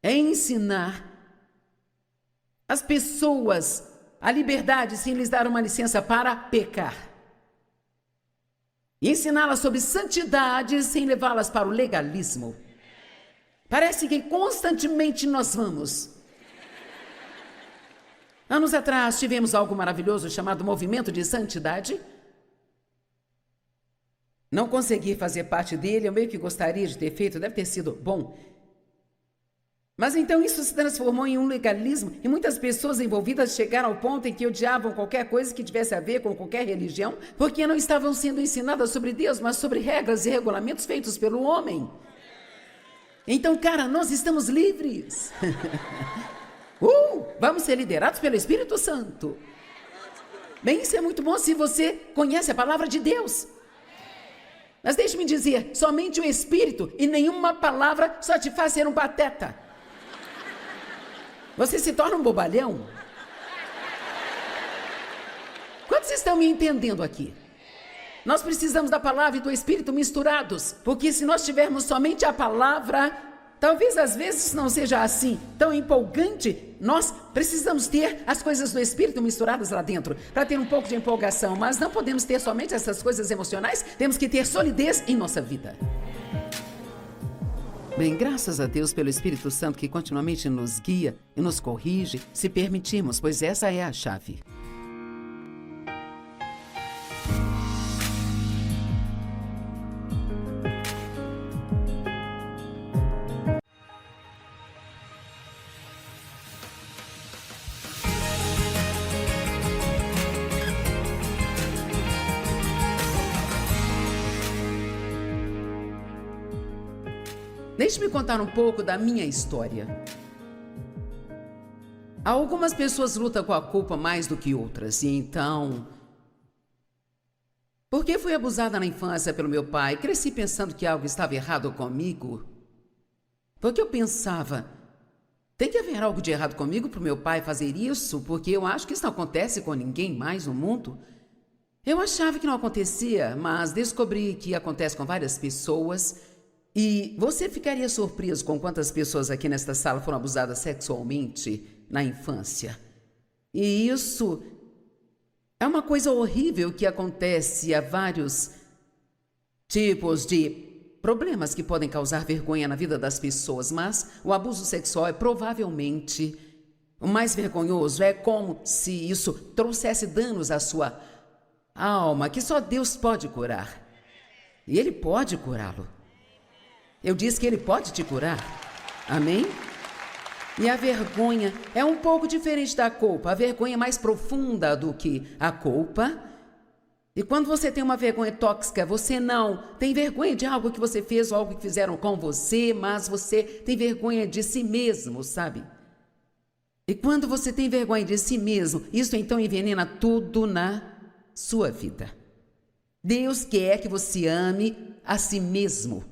é ensinar as pessoas a liberdade sem lhes dar uma licença para pecar. E ensiná-las sobre santidade sem levá-las para o legalismo. Parece que constantemente nós vamos. Anos atrás tivemos algo maravilhoso chamado Movimento de Santidade. Não consegui fazer parte dele, eu meio que gostaria de ter feito, deve ter sido bom. Mas então isso se transformou em um legalismo e muitas pessoas envolvidas chegaram ao ponto em que odiavam qualquer coisa que tivesse a ver com qualquer religião, porque não estavam sendo ensinadas sobre Deus, mas sobre regras e regulamentos feitos pelo homem. Então, cara, nós estamos livres. Vamos ser liderados pelo Espírito Santo. Bem, isso é muito bom se você conhece a palavra de Deus. Mas deixe-me dizer, somente o Espírito e nenhuma palavra só te faz ser um pateta. Você se torna um bobalhão. Quantos estão me entendendo aqui? Nós precisamos da palavra e do Espírito misturados, porque se nós tivermos somente a palavra, talvez às vezes não seja assim, tão empolgante. Nós precisamos ter as coisas do Espírito misturadas lá dentro, para ter um pouco de empolgação, mas não podemos ter somente essas coisas emocionais, temos que ter solidez em nossa vida. Bem, graças a Deus pelo Espírito Santo que continuamente nos guia e nos corrige, se permitirmos, pois essa é a chave. Deixe-me contar um pouco da minha história. Algumas pessoas lutam com a culpa mais do que outras, e então... Porque fui abusada na infância pelo meu pai, cresci pensando que algo estava errado comigo. Porque eu pensava, tem que haver algo de errado comigo para o meu pai fazer isso, porque eu acho que isso não acontece com ninguém mais no mundo. Eu achava que não acontecia, mas descobri que acontece com várias pessoas. E você ficaria surpreso com quantas pessoas aqui nesta sala foram abusadas sexualmente na infância. E isso é uma coisa horrível que acontece a vários tipos de problemas que podem causar vergonha na vida das pessoas, mas o abuso sexual é provavelmente o mais vergonhoso. É como se isso trouxesse danos à sua alma, que só Deus pode curar. E Ele pode curá-lo. Eu disse que Ele pode te curar. Amém? E a vergonha é um pouco diferente da culpa. A vergonha é mais profunda do que a culpa. E quando você tem uma vergonha tóxica, você não tem vergonha de algo que você fez ou algo que fizeram com você, mas você tem vergonha de si mesmo, sabe? E quando você tem vergonha de si mesmo, isso então envenena tudo na sua vida. Deus quer que você ame a si mesmo.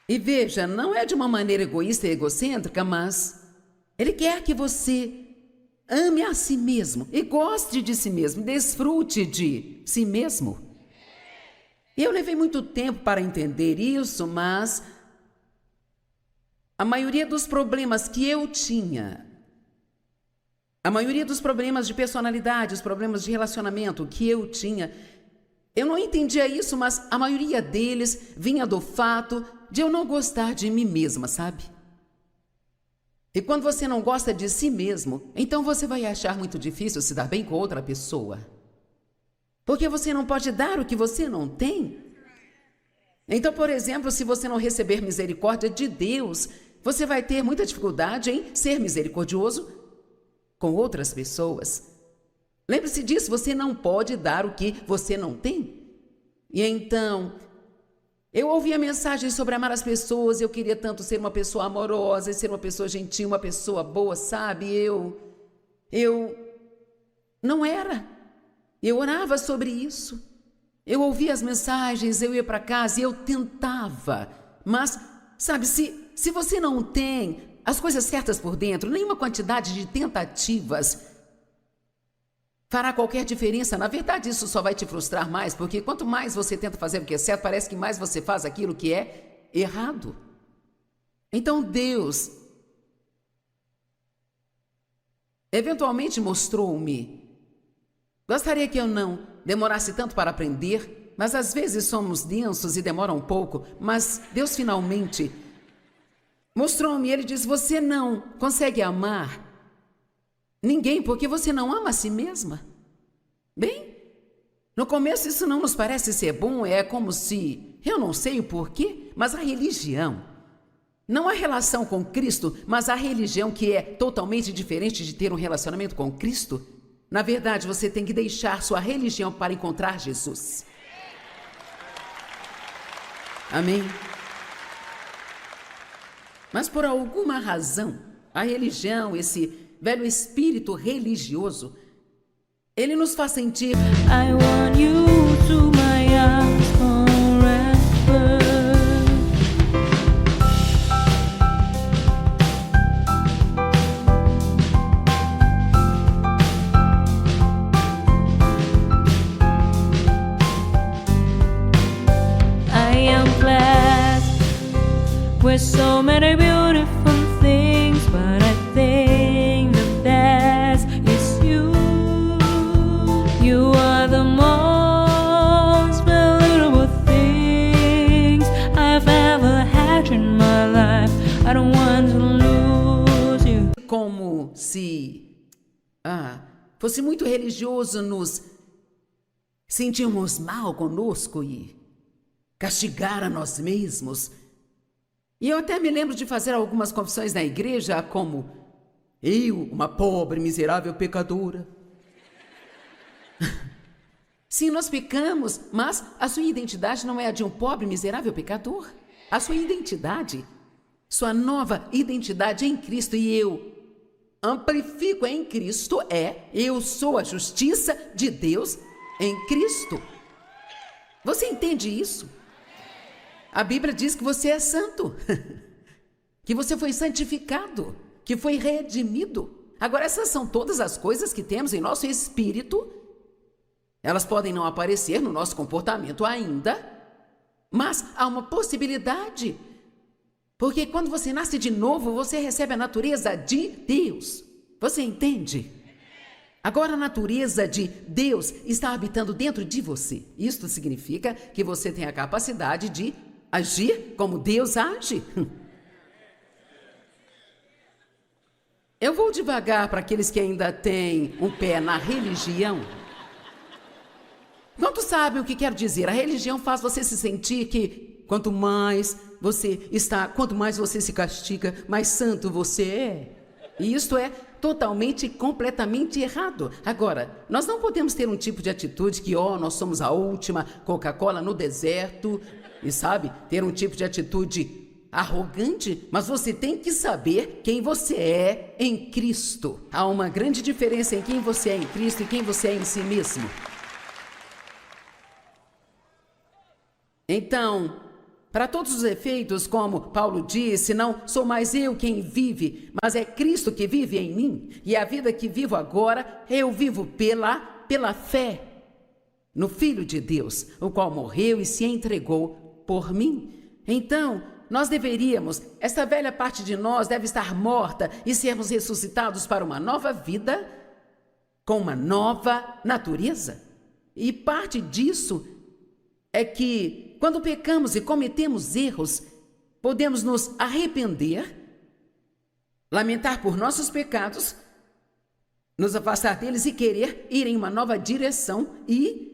E veja, não é de uma maneira egoísta e egocêntrica, mas Ele quer que você ame a si mesmo e goste de si mesmo, desfrute de si mesmo. E eu levei muito tempo para entender isso, mas a maioria dos problemas que eu tinha, a maioria dos problemas de personalidade, os problemas de relacionamento que eu tinha, eu não entendia isso, mas a maioria deles vinha do fato de eu não gostar de mim mesma, sabe? E quando você não gosta de si mesmo, então você vai achar muito difícil se dar bem com outra pessoa. Porque você não pode dar o que você não tem. Então, por exemplo, se você não receber misericórdia de Deus, você vai ter muita dificuldade em ser misericordioso com outras pessoas. Lembre-se disso, você não pode dar o que você não tem. E então, eu ouvi a mensagem sobre amar as pessoas, eu queria tanto ser uma pessoa amorosa, ser uma pessoa gentil, uma pessoa boa, sabe? Eu não era. Eu orava sobre isso. Eu ouvia as mensagens, eu ia para casa e eu tentava. Mas, sabe, se você não tem as coisas certas por dentro, nenhuma quantidade de tentativas fará qualquer diferença. Na verdade, isso só vai te frustrar mais, porque quanto mais você tenta fazer o que é certo, parece que mais você faz aquilo que é errado. Então Deus eventualmente mostrou-me. Gostaria que eu não demorasse tanto para aprender, mas às vezes somos densos e demora um pouco, mas Deus finalmente mostrou-me. Ele diz, você não consegue amar ninguém porque você não ama a si mesma. Bem, no começo isso não nos parece ser bom, é como se, eu não sei o porquê, mas a religião, não a relação com Cristo, mas a religião que é totalmente diferente de ter um relacionamento com Cristo. Na verdade, você tem que deixar sua religião para encontrar Jesus. Amém? Mas por alguma razão, a religião, esse velho espírito religioso, ele nos faz sentir I want you to my arms forever. I am blessed with so many beautiful things, but I think the best is you. You are the most valuable things I've ever had in my life. I don't want to lose you. Como se fosse muito religioso nos sentirmos mal conosco e castigar a nós mesmos. E eu até me lembro de fazer algumas confissões na igreja, como eu, uma pobre, miserável pecadora. Sim, nós pecamos, mas a sua identidade não é a de um pobre, miserável pecador. A sua identidade, sua nova identidade em Cristo, e eu amplifico em Cristo, eu sou a justiça de Deus em Cristo. Você entende isso? A Bíblia diz que você é santo, que você foi santificado, que foi redimido. Agora, essas são todas as coisas que temos em nosso espírito. Elas podem não aparecer no nosso comportamento ainda, mas há uma possibilidade. Porque quando você nasce de novo, você recebe a natureza de Deus. Você entende? Agora a natureza de Deus está habitando dentro de você. Isto significa que você tem a capacidade de agir como Deus age. Eu vou devagar para aqueles que ainda têm um pé na religião. Quantos sabem o que quero dizer? A religião faz você se sentir que quanto mais você se castiga, mais santo você é. E isto é totalmente, completamente errado. Agora, nós não podemos ter um tipo de atitude que, nós somos a última Coca-Cola no deserto, e ter um tipo de atitude arrogante, mas você tem que saber quem você é em Cristo. Há uma grande diferença em quem você é em Cristo e quem você é em si mesmo. Então, para todos os efeitos, como Paulo disse, não sou mais eu quem vive, mas é Cristo que vive em mim. E a vida que vivo agora, eu vivo pela fé no Filho de Deus, o qual morreu e se entregou por mim. Então, nós deveríamos, esta velha parte de nós deve estar morta e sermos ressuscitados para uma nova vida, com uma nova natureza. E parte disso é que, quando pecamos e cometemos erros, podemos nos arrepender, lamentar por nossos pecados, nos afastar deles e querer ir em uma nova direção. E,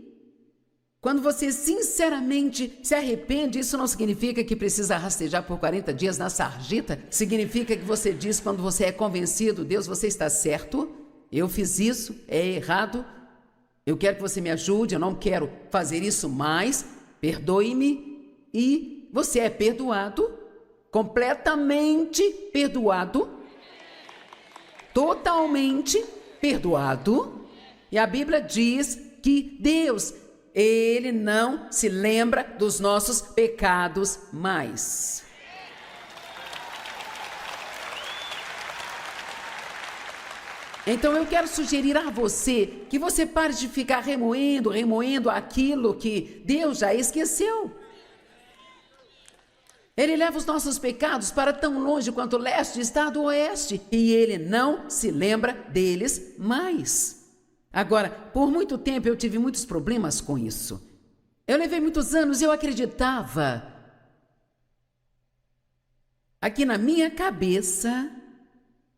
quando você sinceramente se arrepende, isso não significa que precisa rastejar por 40 dias na sarjeta. Significa que você diz, quando você é convencido, Deus, você está certo, eu fiz isso, é errado, eu quero que você me ajude, eu não quero fazer isso mais, perdoe-me, e você é perdoado, completamente perdoado, totalmente perdoado. E a Bíblia diz que Deus, Ele não se lembra dos nossos pecados mais. Então eu quero sugerir a você que você pare de ficar remoendo aquilo que Deus já esqueceu. Ele leva os nossos pecados para tão longe quanto o leste está do oeste, e Ele não se lembra deles mais. Agora, por muito tempo eu tive muitos problemas com isso. Eu levei muitos anos e eu acreditava aqui na minha cabeça,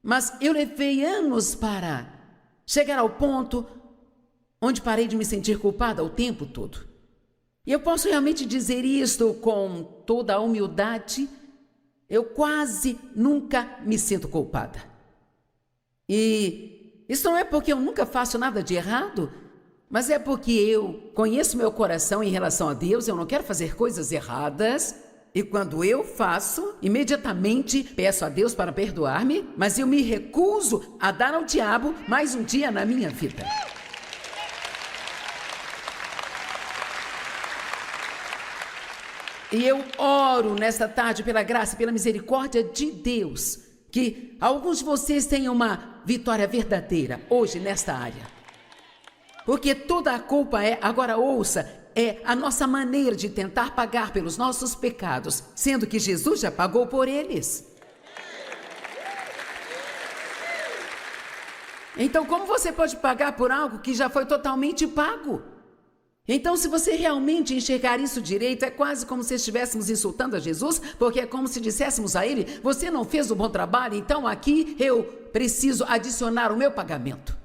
mas eu levei anos para chegar ao ponto onde parei de me sentir culpada o tempo todo. E eu posso realmente dizer isto com toda a humildade, eu quase nunca me sinto culpada. E isso não é porque eu nunca faço nada de errado, mas é porque eu conheço meu coração em relação a Deus, eu não quero fazer coisas erradas. E quando eu faço, imediatamente peço a Deus para perdoar-me, mas eu me recuso a dar ao diabo mais um dia na minha vida. E eu oro nesta tarde pela graça e pela misericórdia de Deus, que alguns de vocês tenham uma vitória verdadeira hoje nesta área. Porque toda a culpa agora ouça, é a nossa maneira de tentar pagar pelos nossos pecados, sendo que Jesus já pagou por eles. Então, como você pode pagar por algo que já foi totalmente pago? Então, se você realmente enxergar isso direito, é quase como se estivéssemos insultando a Jesus, porque é como se disséssemos a Ele, você não fez um bom trabalho, então aqui eu preciso adicionar o meu pagamento.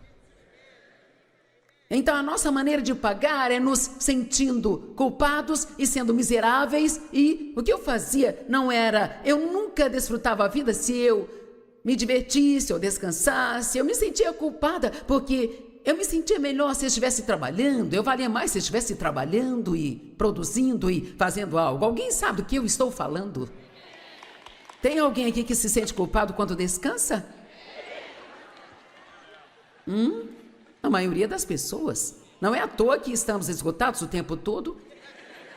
Então a nossa maneira de pagar é nos sentindo culpados e sendo miseráveis, e o que eu fazia eu nunca desfrutava a vida se eu me divertisse ou descansasse, eu me sentia culpada porque eu me sentia melhor se eu estivesse trabalhando, eu valia mais se eu estivesse trabalhando e produzindo e fazendo algo. Alguém sabe do que eu estou falando? Tem alguém aqui que se sente culpado quando descansa? A maioria das pessoas. Não é à toa que estamos esgotados o tempo todo,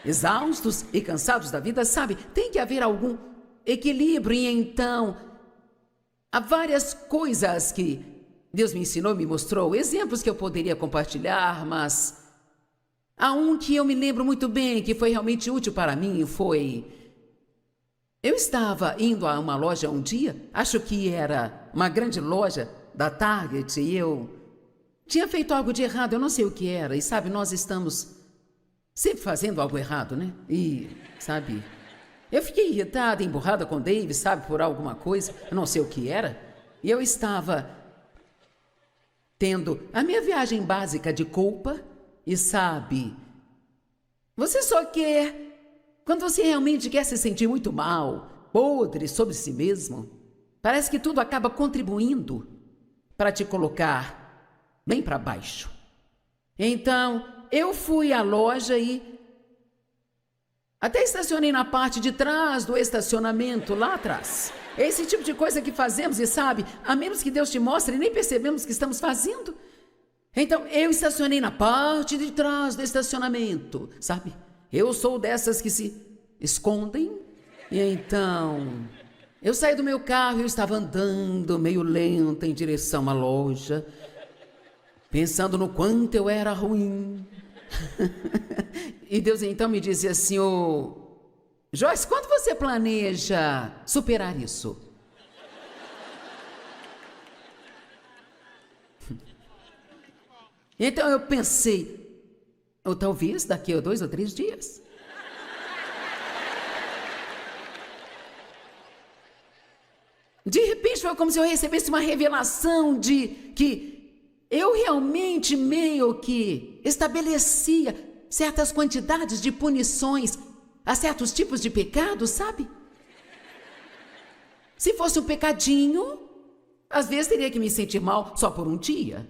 exaustos e cansados da vida, sabe? Tem que haver algum equilíbrio e então há várias coisas que Deus me ensinou, me mostrou, exemplos que eu poderia compartilhar, mas há um que eu me lembro muito bem, que foi realmente útil para mim, eu estava indo a uma loja um dia, acho que era uma grande loja da Target, e eu tinha feito algo de errado, eu não sei o que era, e sabe, nós estamos sempre fazendo algo errado, né? E, sabe, eu fiquei irritada, emburrada com Dave, sabe, por alguma coisa, eu não sei o que era, e eu estava tendo a minha viagem básica de culpa, e sabe, você só quer, quando você realmente quer se sentir muito mal, podre sobre si mesmo, parece que tudo acaba contribuindo para te colocar bem para baixo. Então, eu fui à loja e até estacionei na parte de trás do estacionamento, lá atrás. É esse tipo de coisa que fazemos e sabe, a menos que Deus te mostre, nem percebemos que estamos fazendo. Então, eu estacionei na parte de trás do estacionamento, sabe? Eu sou dessas que se escondem. E então, eu saí do meu carro e eu estava andando meio lenta em direção à loja, pensando no quanto eu era ruim. E Deus então me dizia assim: Joyce, quando você planeja superar isso? Então eu pensei, ou talvez daqui a 2 ou 3 dias. De repente foi como se eu recebesse uma revelação de que eu realmente meio que estabelecia certas quantidades de punições a certos tipos de pecados, sabe? Se fosse um pecadinho, às vezes teria que me sentir mal só por um dia.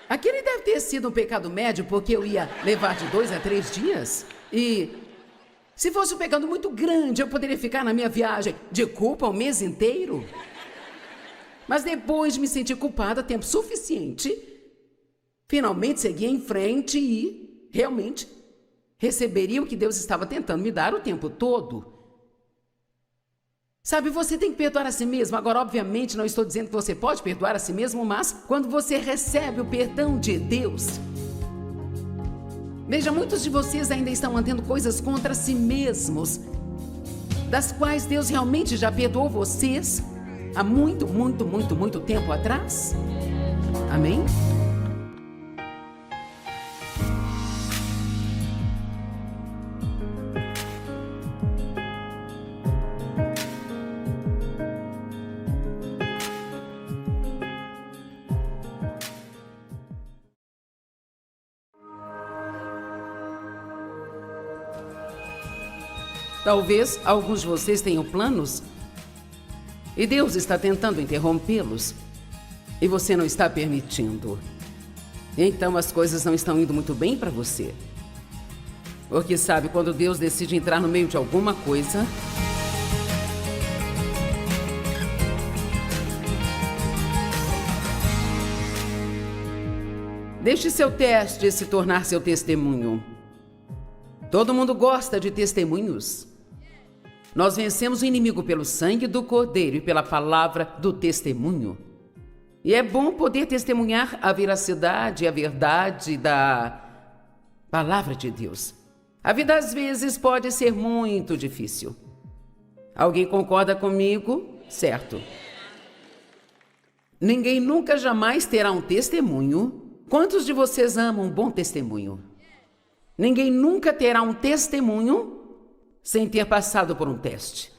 Aquele deve ter sido um pecado médio, porque eu ia levar de 2 a 3 dias. E se fosse um pecado muito grande, eu poderia ficar na minha viagem de culpa um mês inteiro. Mas depois de me sentir culpada tempo suficiente, finalmente segui em frente e realmente receberia o que Deus estava tentando me dar o tempo todo. Sabe, você tem que perdoar a si mesmo. Agora, obviamente, não estou dizendo que você pode perdoar a si mesmo, mas quando você recebe o perdão de Deus... Veja, muitos de vocês ainda estão mantendo coisas contra si mesmos, das quais Deus realmente já perdoou vocês há muito, muito, muito, muito tempo atrás. Amém? Talvez alguns de vocês tenham planos e Deus está tentando interrompê-los e você não está permitindo. Então as coisas não estão indo muito bem para você. Porque sabe, quando Deus decide entrar no meio de alguma coisa, deixe seu teste se tornar seu testemunho. Todo mundo gosta de testemunhos. Nós vencemos o inimigo pelo sangue do Cordeiro e pela palavra do testemunho. E é bom poder testemunhar a veracidade e a verdade da palavra de Deus. A vida às vezes pode ser muito difícil. Alguém concorda comigo? Certo. Ninguém nunca jamais terá um testemunho. Quantos de vocês amam um bom testemunho? Ninguém nunca terá um testemunho sem ter passado por um teste.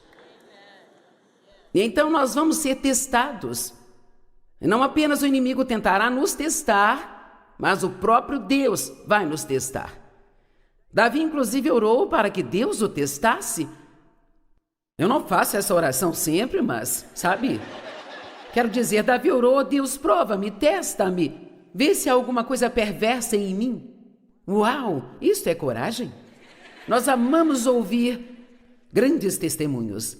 E então nós vamos ser testados. E não apenas o inimigo tentará nos testar, mas o próprio Deus vai nos testar. Davi, inclusive, orou para que Deus o testasse. Eu não faço essa oração sempre, mas, sabe? Quero dizer, Davi orou: Deus, prova-me, testa-me, vê se há alguma coisa perversa em mim. Uau, isso é coragem. Nós amamos ouvir grandes testemunhos.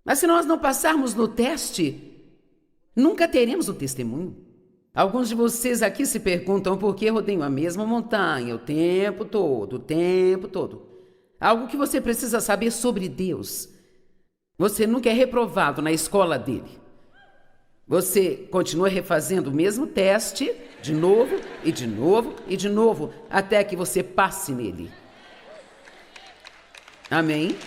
Mas se nós não passarmos no teste, nunca teremos um testemunho. Alguns de vocês aqui se perguntam por que rodeiam a mesma montanha o tempo todo, o tempo todo. Algo que você precisa saber sobre Deus. Você nunca é reprovado na escola dele. Você continua refazendo o mesmo teste, de novo, e de novo, e de novo, até que você passe nele. Amém?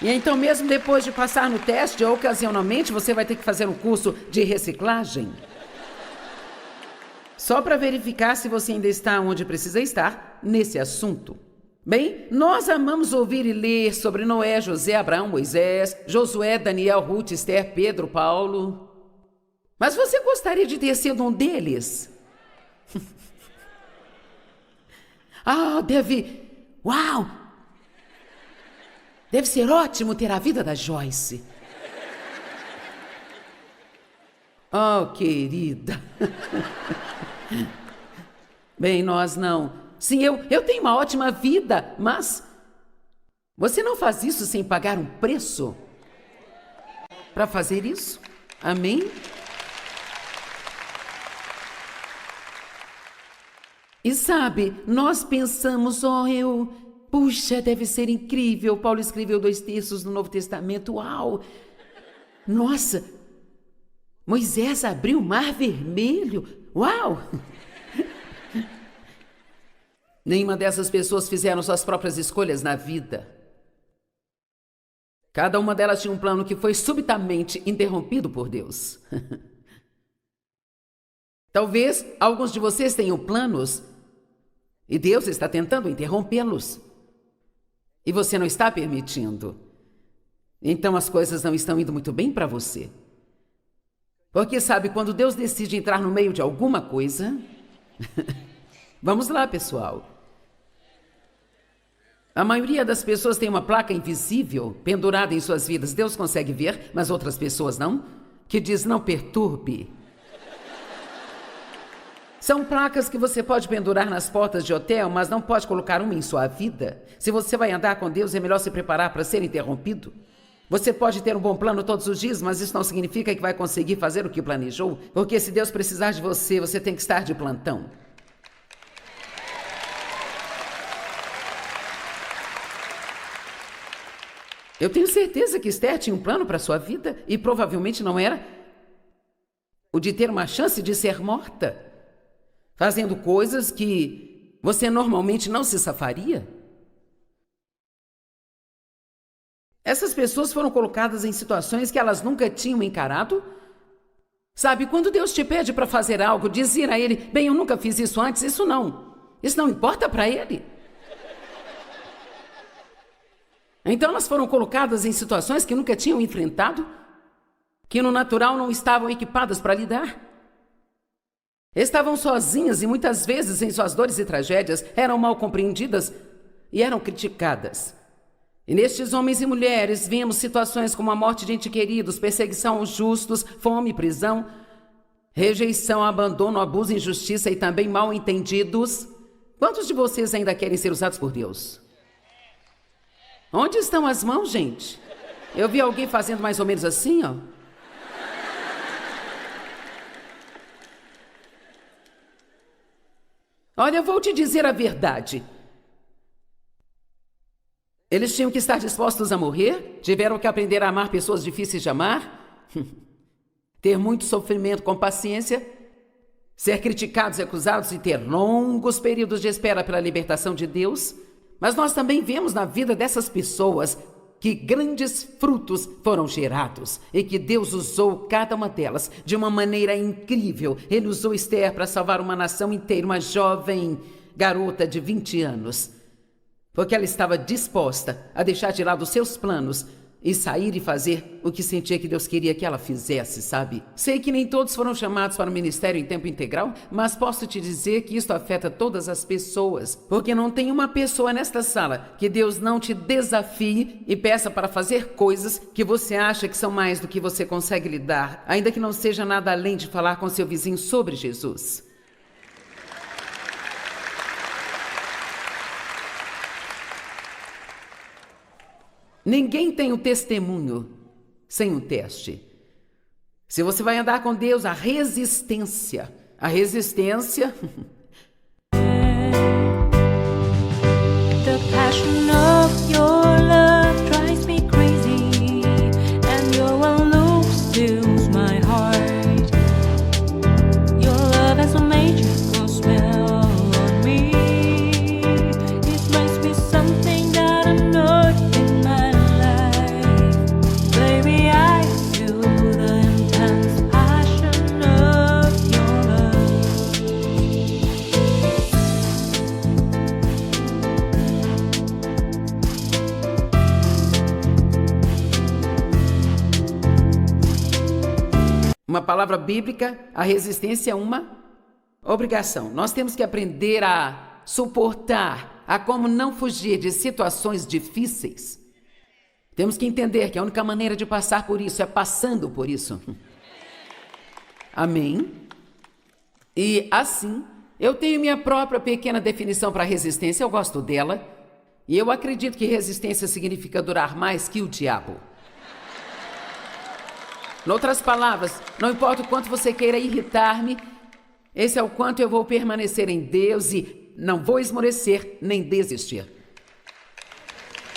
E então, mesmo depois de passar no teste, ocasionalmente você vai ter que fazer um curso de reciclagem. Só para verificar se você ainda está onde precisa estar nesse assunto. Bem, nós amamos ouvir e ler sobre Noé, José, Abraão, Moisés, Josué, Daniel, Ruth, Esther, Pedro, Paulo. Mas você gostaria de ter sido um deles? Uau! Deve ser ótimo ter a vida da Joyce. Oh, querida. Bem, nós não. Sim, eu tenho uma ótima vida, mas você não faz isso sem pagar um preço para fazer isso? Amém? E sabe, nós pensamos, puxa, deve ser incrível. Paulo escreveu 2 terços no Novo Testamento. Uau! Nossa! Moisés abriu o Mar Vermelho. Uau! Nenhuma dessas pessoas fizeram suas próprias escolhas na vida. Cada uma delas tinha um plano que foi subitamente interrompido por Deus. Talvez alguns de vocês tenham planos e Deus está tentando interrompê-los. E você não está permitindo. Então as coisas não estão indo muito bem para você. Porque sabe, quando Deus decide entrar no meio de alguma coisa... Vamos lá, pessoal. A maioria das pessoas tem uma placa invisível pendurada em suas vidas. Deus consegue ver, mas outras pessoas não. Que diz: não perturbe. São placas que você pode pendurar nas portas de hotel, mas não pode colocar uma em sua vida. Se você vai andar com Deus, é melhor se preparar para ser interrompido. Você pode ter um bom plano todos os dias, mas isso não significa que vai conseguir fazer o que planejou. Porque se Deus precisar de você, você tem que estar de plantão. Eu tenho certeza que Esther tinha um plano para a sua vida e provavelmente não era o de ter uma chance de ser morta, fazendo coisas que você normalmente não se safaria. Essas pessoas foram colocadas em situações que elas nunca tinham encarado. Sabe, quando Deus te pede para fazer algo, dizer a Ele: bem, eu nunca fiz isso antes, isso não importa para Ele. Então elas foram colocadas em situações que nunca tinham enfrentado, que no natural não estavam equipadas para lidar. Estavam sozinhas e muitas vezes em suas dores e tragédias eram mal compreendidas e eram criticadas. E nestes homens e mulheres vemos situações como a morte de entes queridos, perseguição aos justos, fome, prisão, rejeição, abandono, abuso, injustiça e também mal entendidos. Quantos de vocês ainda querem ser usados por Deus? Onde estão as mãos, gente? Eu vi alguém fazendo mais ou menos assim, ó. Olha, eu vou te dizer a verdade. Eles tinham que estar dispostos a morrer, tiveram que aprender a amar pessoas difíceis de amar, ter muito sofrimento com paciência ser criticados e acusados e ter longos períodos de espera pela libertação de Deus. Mas nós também vemos na vida dessas pessoas que grandes frutos foram gerados e que Deus usou cada uma delas de uma maneira incrível. Ele usou Esther para salvar uma nação inteira, uma jovem garota de 20 anos, porque ela estava disposta a deixar de lado os seus planos e sair e fazer o que sentia que Deus queria que ela fizesse, sabe? Sei que nem todos foram chamados para o ministério em tempo integral, mas posso te dizer que isso afeta todas as pessoas, porque não tem uma pessoa nesta sala que Deus não te desafie e peça para fazer coisas que você acha que são mais do que você consegue lidar, ainda que não seja nada além de falar com seu vizinho sobre Jesus. Ninguém tem um testemunho sem um teste. Se você vai andar com Deus, a resistência. The passion of your love drives me crazy, and your one look steals my heart. Your love has a magical spell on me. It makes me something that I'm not in my life. Baby, I feel the intense passion of your love. Uma palavra bíblica, a resistência é uma obrigação. Nós temos que aprender a suportar, a como não fugir de situações difíceis. Temos que entender que a única maneira de passar por isso é passando por isso. Amém? E assim, eu tenho minha própria pequena definição para resistência, eu gosto dela. E eu acredito que resistência significa durar mais que o diabo. Em outras palavras, não importa o quanto você queira irritar-me, esse é o quanto eu vou permanecer em Deus e não vou esmorecer nem desistir.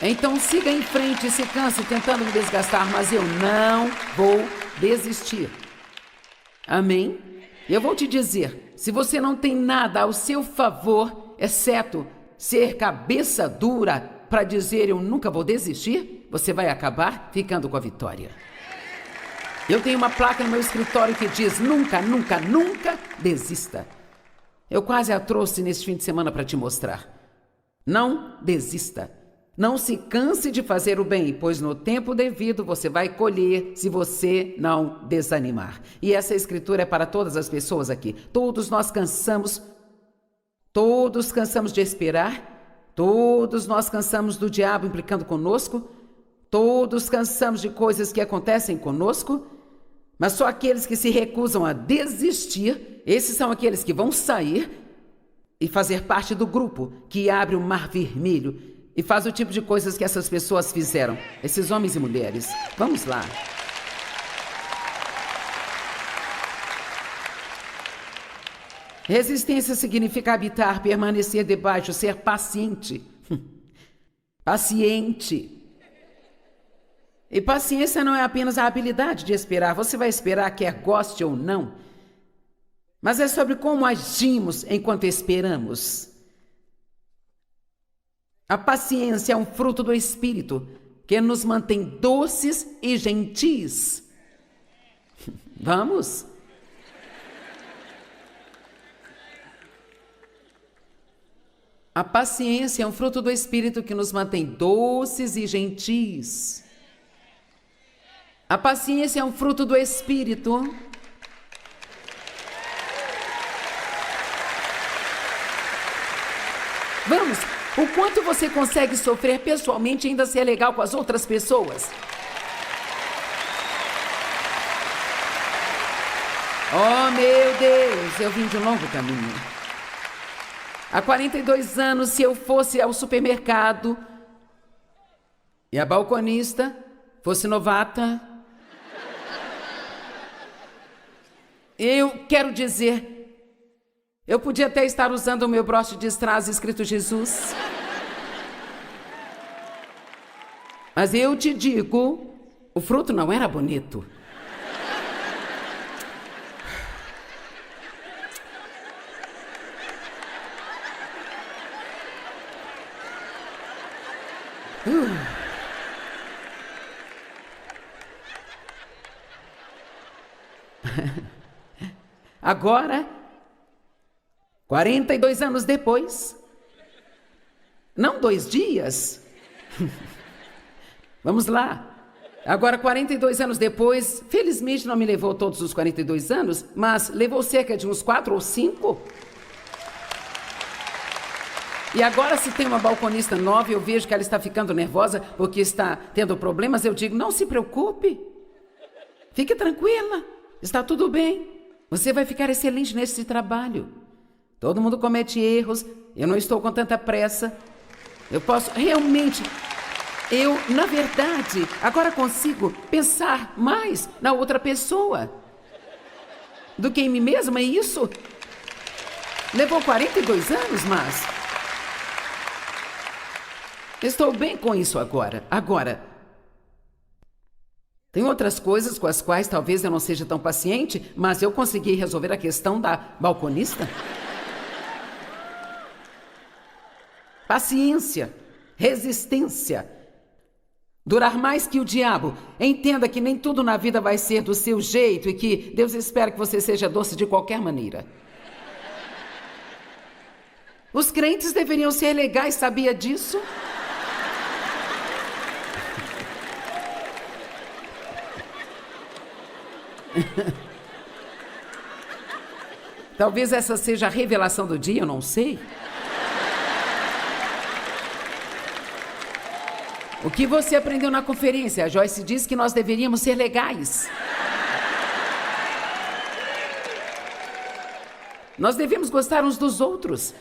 Então siga em frente e se canse tentando me desgastar, mas eu não vou desistir. Amém? Eu vou te dizer, se você não tem nada ao seu favor, exceto ser cabeça dura para dizer eu nunca vou desistir, você vai acabar ficando com a vitória. Eu tenho uma placa no meu escritório que diz nunca, nunca, nunca desista. Eu quase a trouxe neste fim de semana para te mostrar. Não desista. Não se canse de fazer o bem, pois no tempo devido você vai colher se você não desanimar. E essa escritura é para todas as pessoas aqui. Todos nós cansamos de esperar, todos nós cansamos do diabo implicando conosco, todos cansamos de coisas que acontecem conosco, mas só aqueles que se recusam a desistir, esses são aqueles que vão sair e fazer parte do grupo que abre o Mar Vermelho e faz o tipo de coisas que essas pessoas fizeram, esses homens e mulheres. Vamos lá. Resistência significa habitar, permanecer debaixo, ser paciente. Paciente. E paciência não é apenas a habilidade de esperar. Você vai esperar quer goste ou não. Mas é sobre como agimos enquanto esperamos. A paciência é um fruto do Espírito que nos mantém doces e gentis. Vamos? A paciência é um fruto do Espírito que nos mantém doces e gentis. A paciência é um fruto do Espírito. Vamos, o quanto você consegue sofrer pessoalmente e ainda ser legal com as outras pessoas? Oh, meu Deus, eu vim de um longo caminho. Há 42 anos, se eu fosse ao supermercado e a balconista fosse novata, eu quero dizer, eu podia até estar usando o meu broche de strass escrito Jesus. Mas eu te digo, o fruto não era bonito. Agora, 42 anos depois, não 2 dias. Vamos lá. Agora, 42 anos depois, felizmente não me levou todos os 42 anos, mas levou cerca de uns 4 ou 5. E agora, se tem uma balconista nova e eu vejo que ela está ficando nervosa porque está tendo problemas, eu digo, não se preocupe. Fique tranquila, está tudo bem. Você vai ficar excelente nesse trabalho. Todo mundo comete erros, eu não estou com tanta pressa. Eu posso realmente... na verdade, agora consigo pensar mais na outra pessoa do que em mim mesma, é isso? Levou 42 anos, mas... estou bem com isso agora. Agora, tem outras coisas com as quais talvez eu não seja tão paciente, mas eu consegui resolver a questão da balconista. Paciência, resistência, durar mais que o diabo. Entenda que nem tudo na vida vai ser do seu jeito e que Deus espera que você seja doce de qualquer maneira. Os crentes deveriam ser legais, sabia disso? Talvez essa seja a revelação do dia, eu não sei. O que você aprendeu na conferência? A Joyce disse que nós deveríamos ser legais. Nós devemos gostar uns dos outros.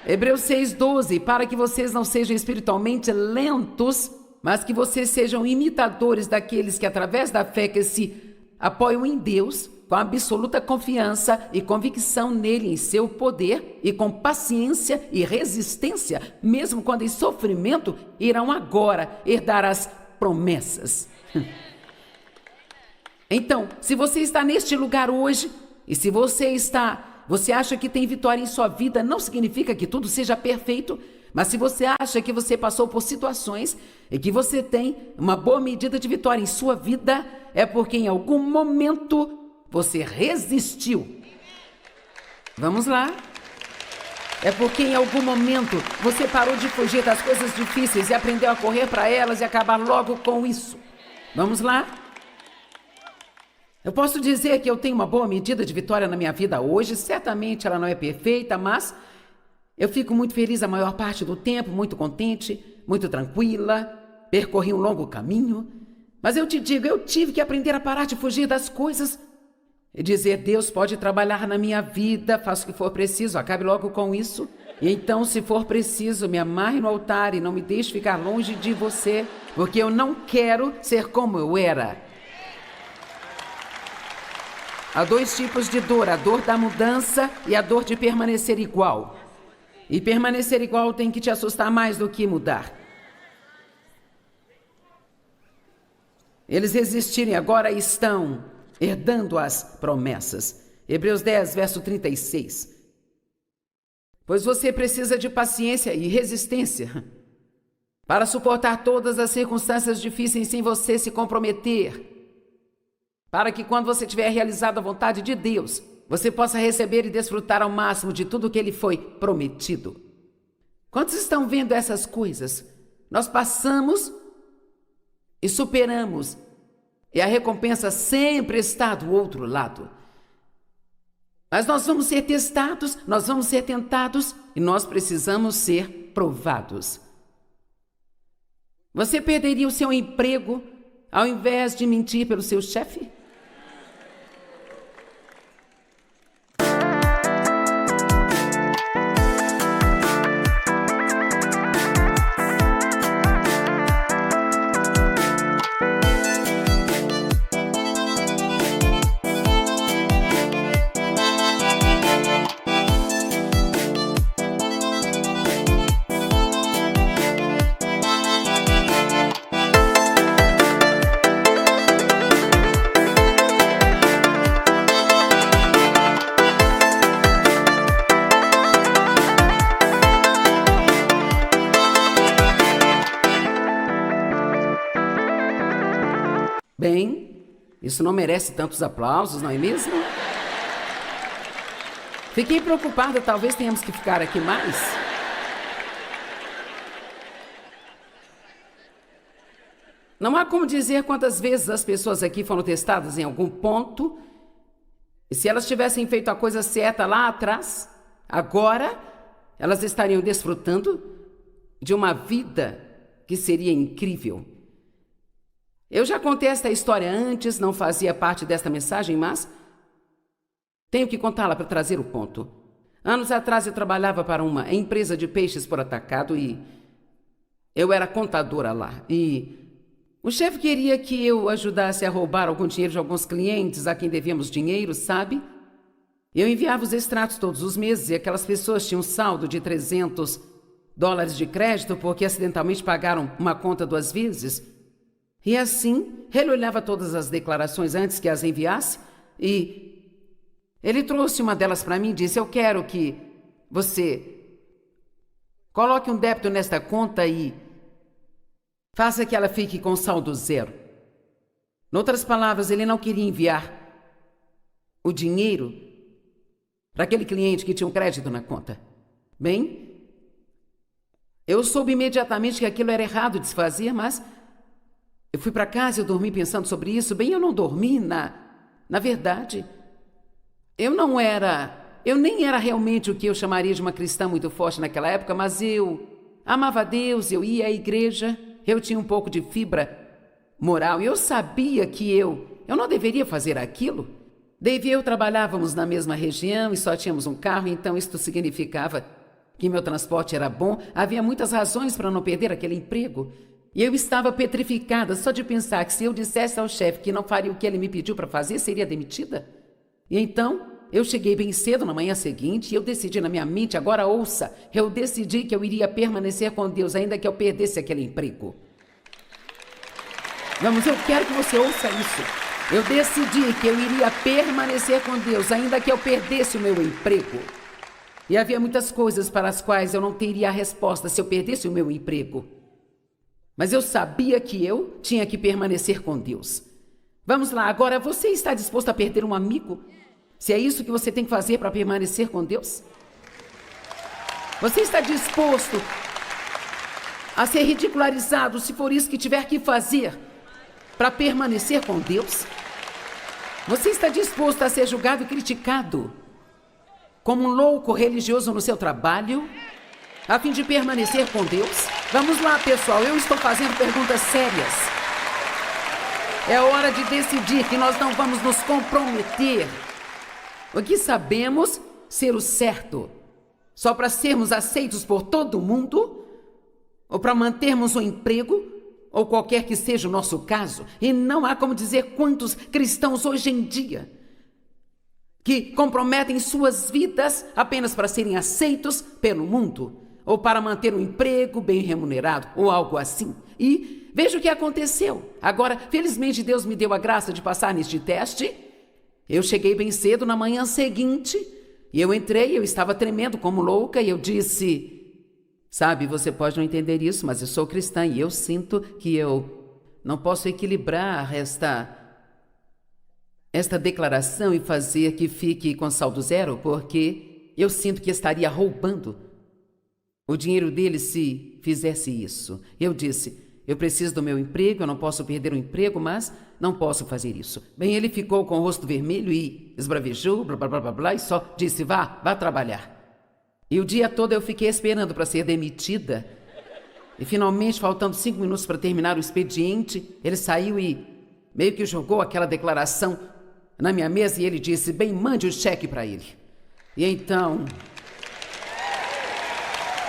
Hebreus 6:12, para que vocês não sejam espiritualmente lentos, mas que vocês sejam imitadores daqueles que, através da fé que se apoiam em Deus, com absoluta confiança e convicção nele, em seu poder, e com paciência e resistência, mesmo quando em sofrimento, irão agora herdar as promessas. Então, se você está neste lugar hoje, e se você acha que tem vitória em sua vida, não significa que tudo seja perfeito, mas se você acha que você passou por situações e que você tem uma boa medida de vitória em sua vida, é porque em algum momento você resistiu. Vamos lá? É porque em algum momento você parou de fugir das coisas difíceis e aprendeu a correr para elas e acabar logo com isso. Vamos lá? Eu posso dizer que eu tenho uma boa medida de vitória na minha vida hoje. Certamente ela não é perfeita, mas eu fico muito feliz a maior parte do tempo, muito contente, muito tranquila. Percorri um longo caminho. Mas eu te digo, eu tive que aprender a parar de fugir das coisas e dizer, Deus pode trabalhar na minha vida, faça o que for preciso, acabe logo com isso. E então, se for preciso, me amarre no altar e não me deixe ficar longe de você, porque eu não quero ser como eu era. Há 2 tipos de dor, a dor da mudança e a dor de permanecer igual. E permanecer igual tem que te assustar mais do que mudar. Eles resistirem agora estão herdando as promessas. Hebreus 10, verso 36. Pois você precisa de paciência e resistência para suportar todas as circunstâncias difíceis sem você se comprometer, para que quando você tiver realizado a vontade de Deus, você possa receber e desfrutar ao máximo de tudo que Ele foi prometido. Quantos estão vendo essas coisas? Nós passamos e superamos, e a recompensa sempre está do outro lado. Mas nós vamos ser testados, nós vamos ser tentados, e nós precisamos ser provados. Você perderia o seu emprego ao invés de mentir pelo seu chefe? Isso não merece tantos aplausos, não é mesmo? Fiquei preocupada, talvez tenhamos que ficar aqui mais. Não há como dizer quantas vezes as pessoas aqui foram testadas em algum ponto, e se elas tivessem feito a coisa certa lá atrás, agora elas estariam desfrutando de uma vida que seria incrível. Eu já contei esta história antes, não fazia parte desta mensagem, mas tenho que contá-la para trazer o ponto. Anos atrás eu trabalhava para uma empresa de peixes por atacado e eu era contadora lá. E o chefe queria que eu ajudasse a roubar algum dinheiro de alguns clientes a quem devíamos dinheiro, sabe? Eu enviava os extratos todos os meses e aquelas pessoas tinham um saldo de $300 de crédito porque acidentalmente pagaram uma conta 2 vezes. E assim, ele olhava todas as declarações antes que as enviasse e ele trouxe uma delas para mim e disse: eu quero que você coloque um débito nesta conta e faça que ela fique com saldo 0. Em outras palavras, ele não queria enviar o dinheiro para aquele cliente que tinha um crédito na conta. Bem, eu soube imediatamente que aquilo era errado de se fazer, mas eu fui para casa e eu dormi pensando sobre isso. Bem, eu não dormi, na verdade, eu nem era realmente o que eu chamaria de uma cristã muito forte naquela época, mas eu amava a Deus, eu ia à igreja, eu tinha um pouco de fibra moral e eu sabia que eu não deveria fazer aquilo. Dave e eu trabalhávamos na mesma região e só tínhamos um carro, então isto significava que meu transporte era bom. Havia muitas razões para não perder aquele emprego. E eu estava petrificada só de pensar que se eu dissesse ao chefe que não faria o que ele me pediu para fazer, seria demitida. E então, eu cheguei bem cedo na manhã seguinte e eu decidi na minha mente, agora ouça, eu decidi que eu iria permanecer com Deus ainda que eu perdesse aquele emprego. Vamos, eu quero que você ouça isso. Eu decidi que eu iria permanecer com Deus ainda que eu perdesse o meu emprego. E havia muitas coisas para as quais eu não teria a resposta se eu perdesse o meu emprego. Mas eu sabia que eu tinha que permanecer com Deus. Vamos lá, agora você está disposto a perder um amigo? Se é isso que você tem que fazer para permanecer com Deus? Você está disposto a ser ridicularizado se for isso que tiver que fazer para permanecer com Deus? Você está disposto a ser julgado e criticado como um louco religioso no seu trabalho, a fim de permanecer com Deus? Vamos lá, pessoal, eu estou fazendo perguntas sérias. É hora de decidir que nós não vamos nos comprometer o que sabemos ser o certo, só para sermos aceitos por todo mundo, ou para mantermos um emprego, ou qualquer que seja o nosso caso. E não há como dizer quantos cristãos hoje em dia que comprometem suas vidas apenas para serem aceitos pelo mundo, ou para manter um emprego bem remunerado, ou algo assim. E veja o que aconteceu. Agora, felizmente, Deus me deu a graça de passar neste teste. Eu cheguei bem cedo na manhã seguinte, e eu entrei, eu estava tremendo como louca, e eu disse: sabe, você pode não entender isso, mas eu sou cristã, e eu sinto que eu não posso equilibrar esta declaração e fazer que fique com saldo 0, porque eu sinto que estaria roubando o dinheiro dele se fizesse isso. Eu disse: eu preciso do meu emprego, eu não posso perder o emprego, mas não posso fazer isso. Bem, ele ficou com o rosto vermelho e esbravejou, blá, blá, blá, blá, blá, e só disse: vá trabalhar. E o dia todo eu fiquei esperando para ser demitida. E finalmente, faltando 5 minutos para terminar o expediente, ele saiu e meio que jogou aquela declaração na minha mesa e ele disse: bem, mande o cheque para ele. E então,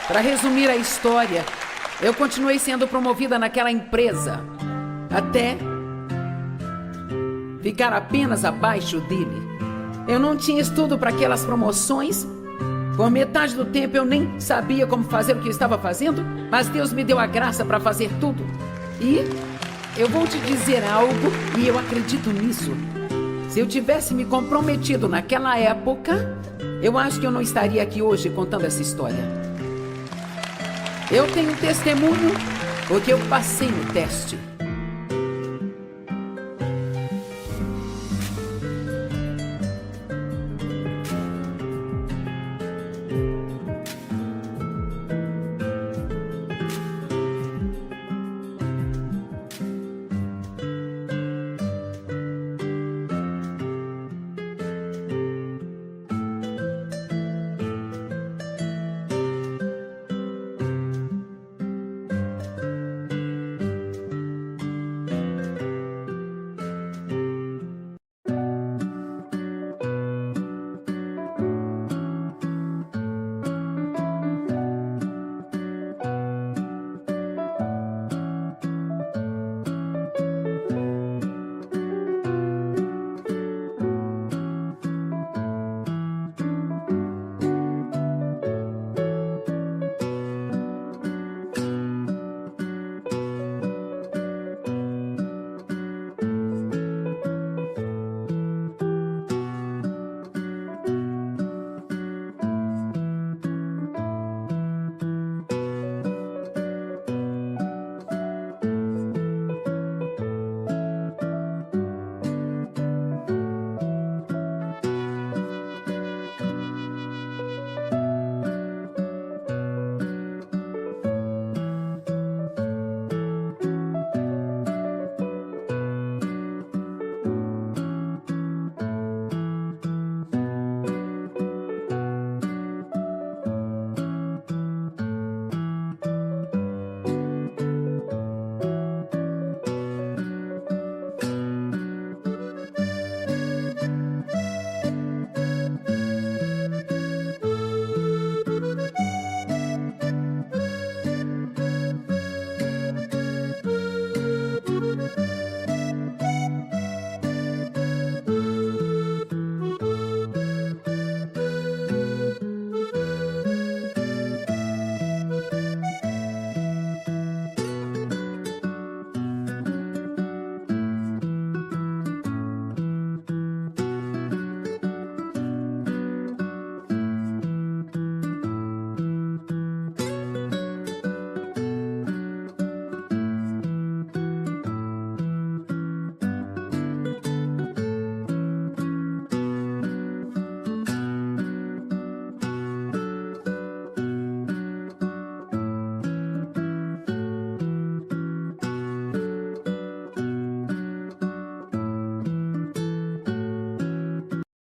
para resumir a história, eu continuei sendo promovida naquela empresa, até ficar apenas abaixo dele. Eu não tinha estudo para aquelas promoções. Por metade do tempo eu nem sabia como fazer o que eu estava fazendo, mas Deus me deu a graça para fazer tudo. E eu vou te dizer algo, e eu acredito nisso. Se eu tivesse me comprometido naquela época, eu acho que eu não estaria aqui hoje contando essa história. Eu tenho testemunho porque eu passei no teste.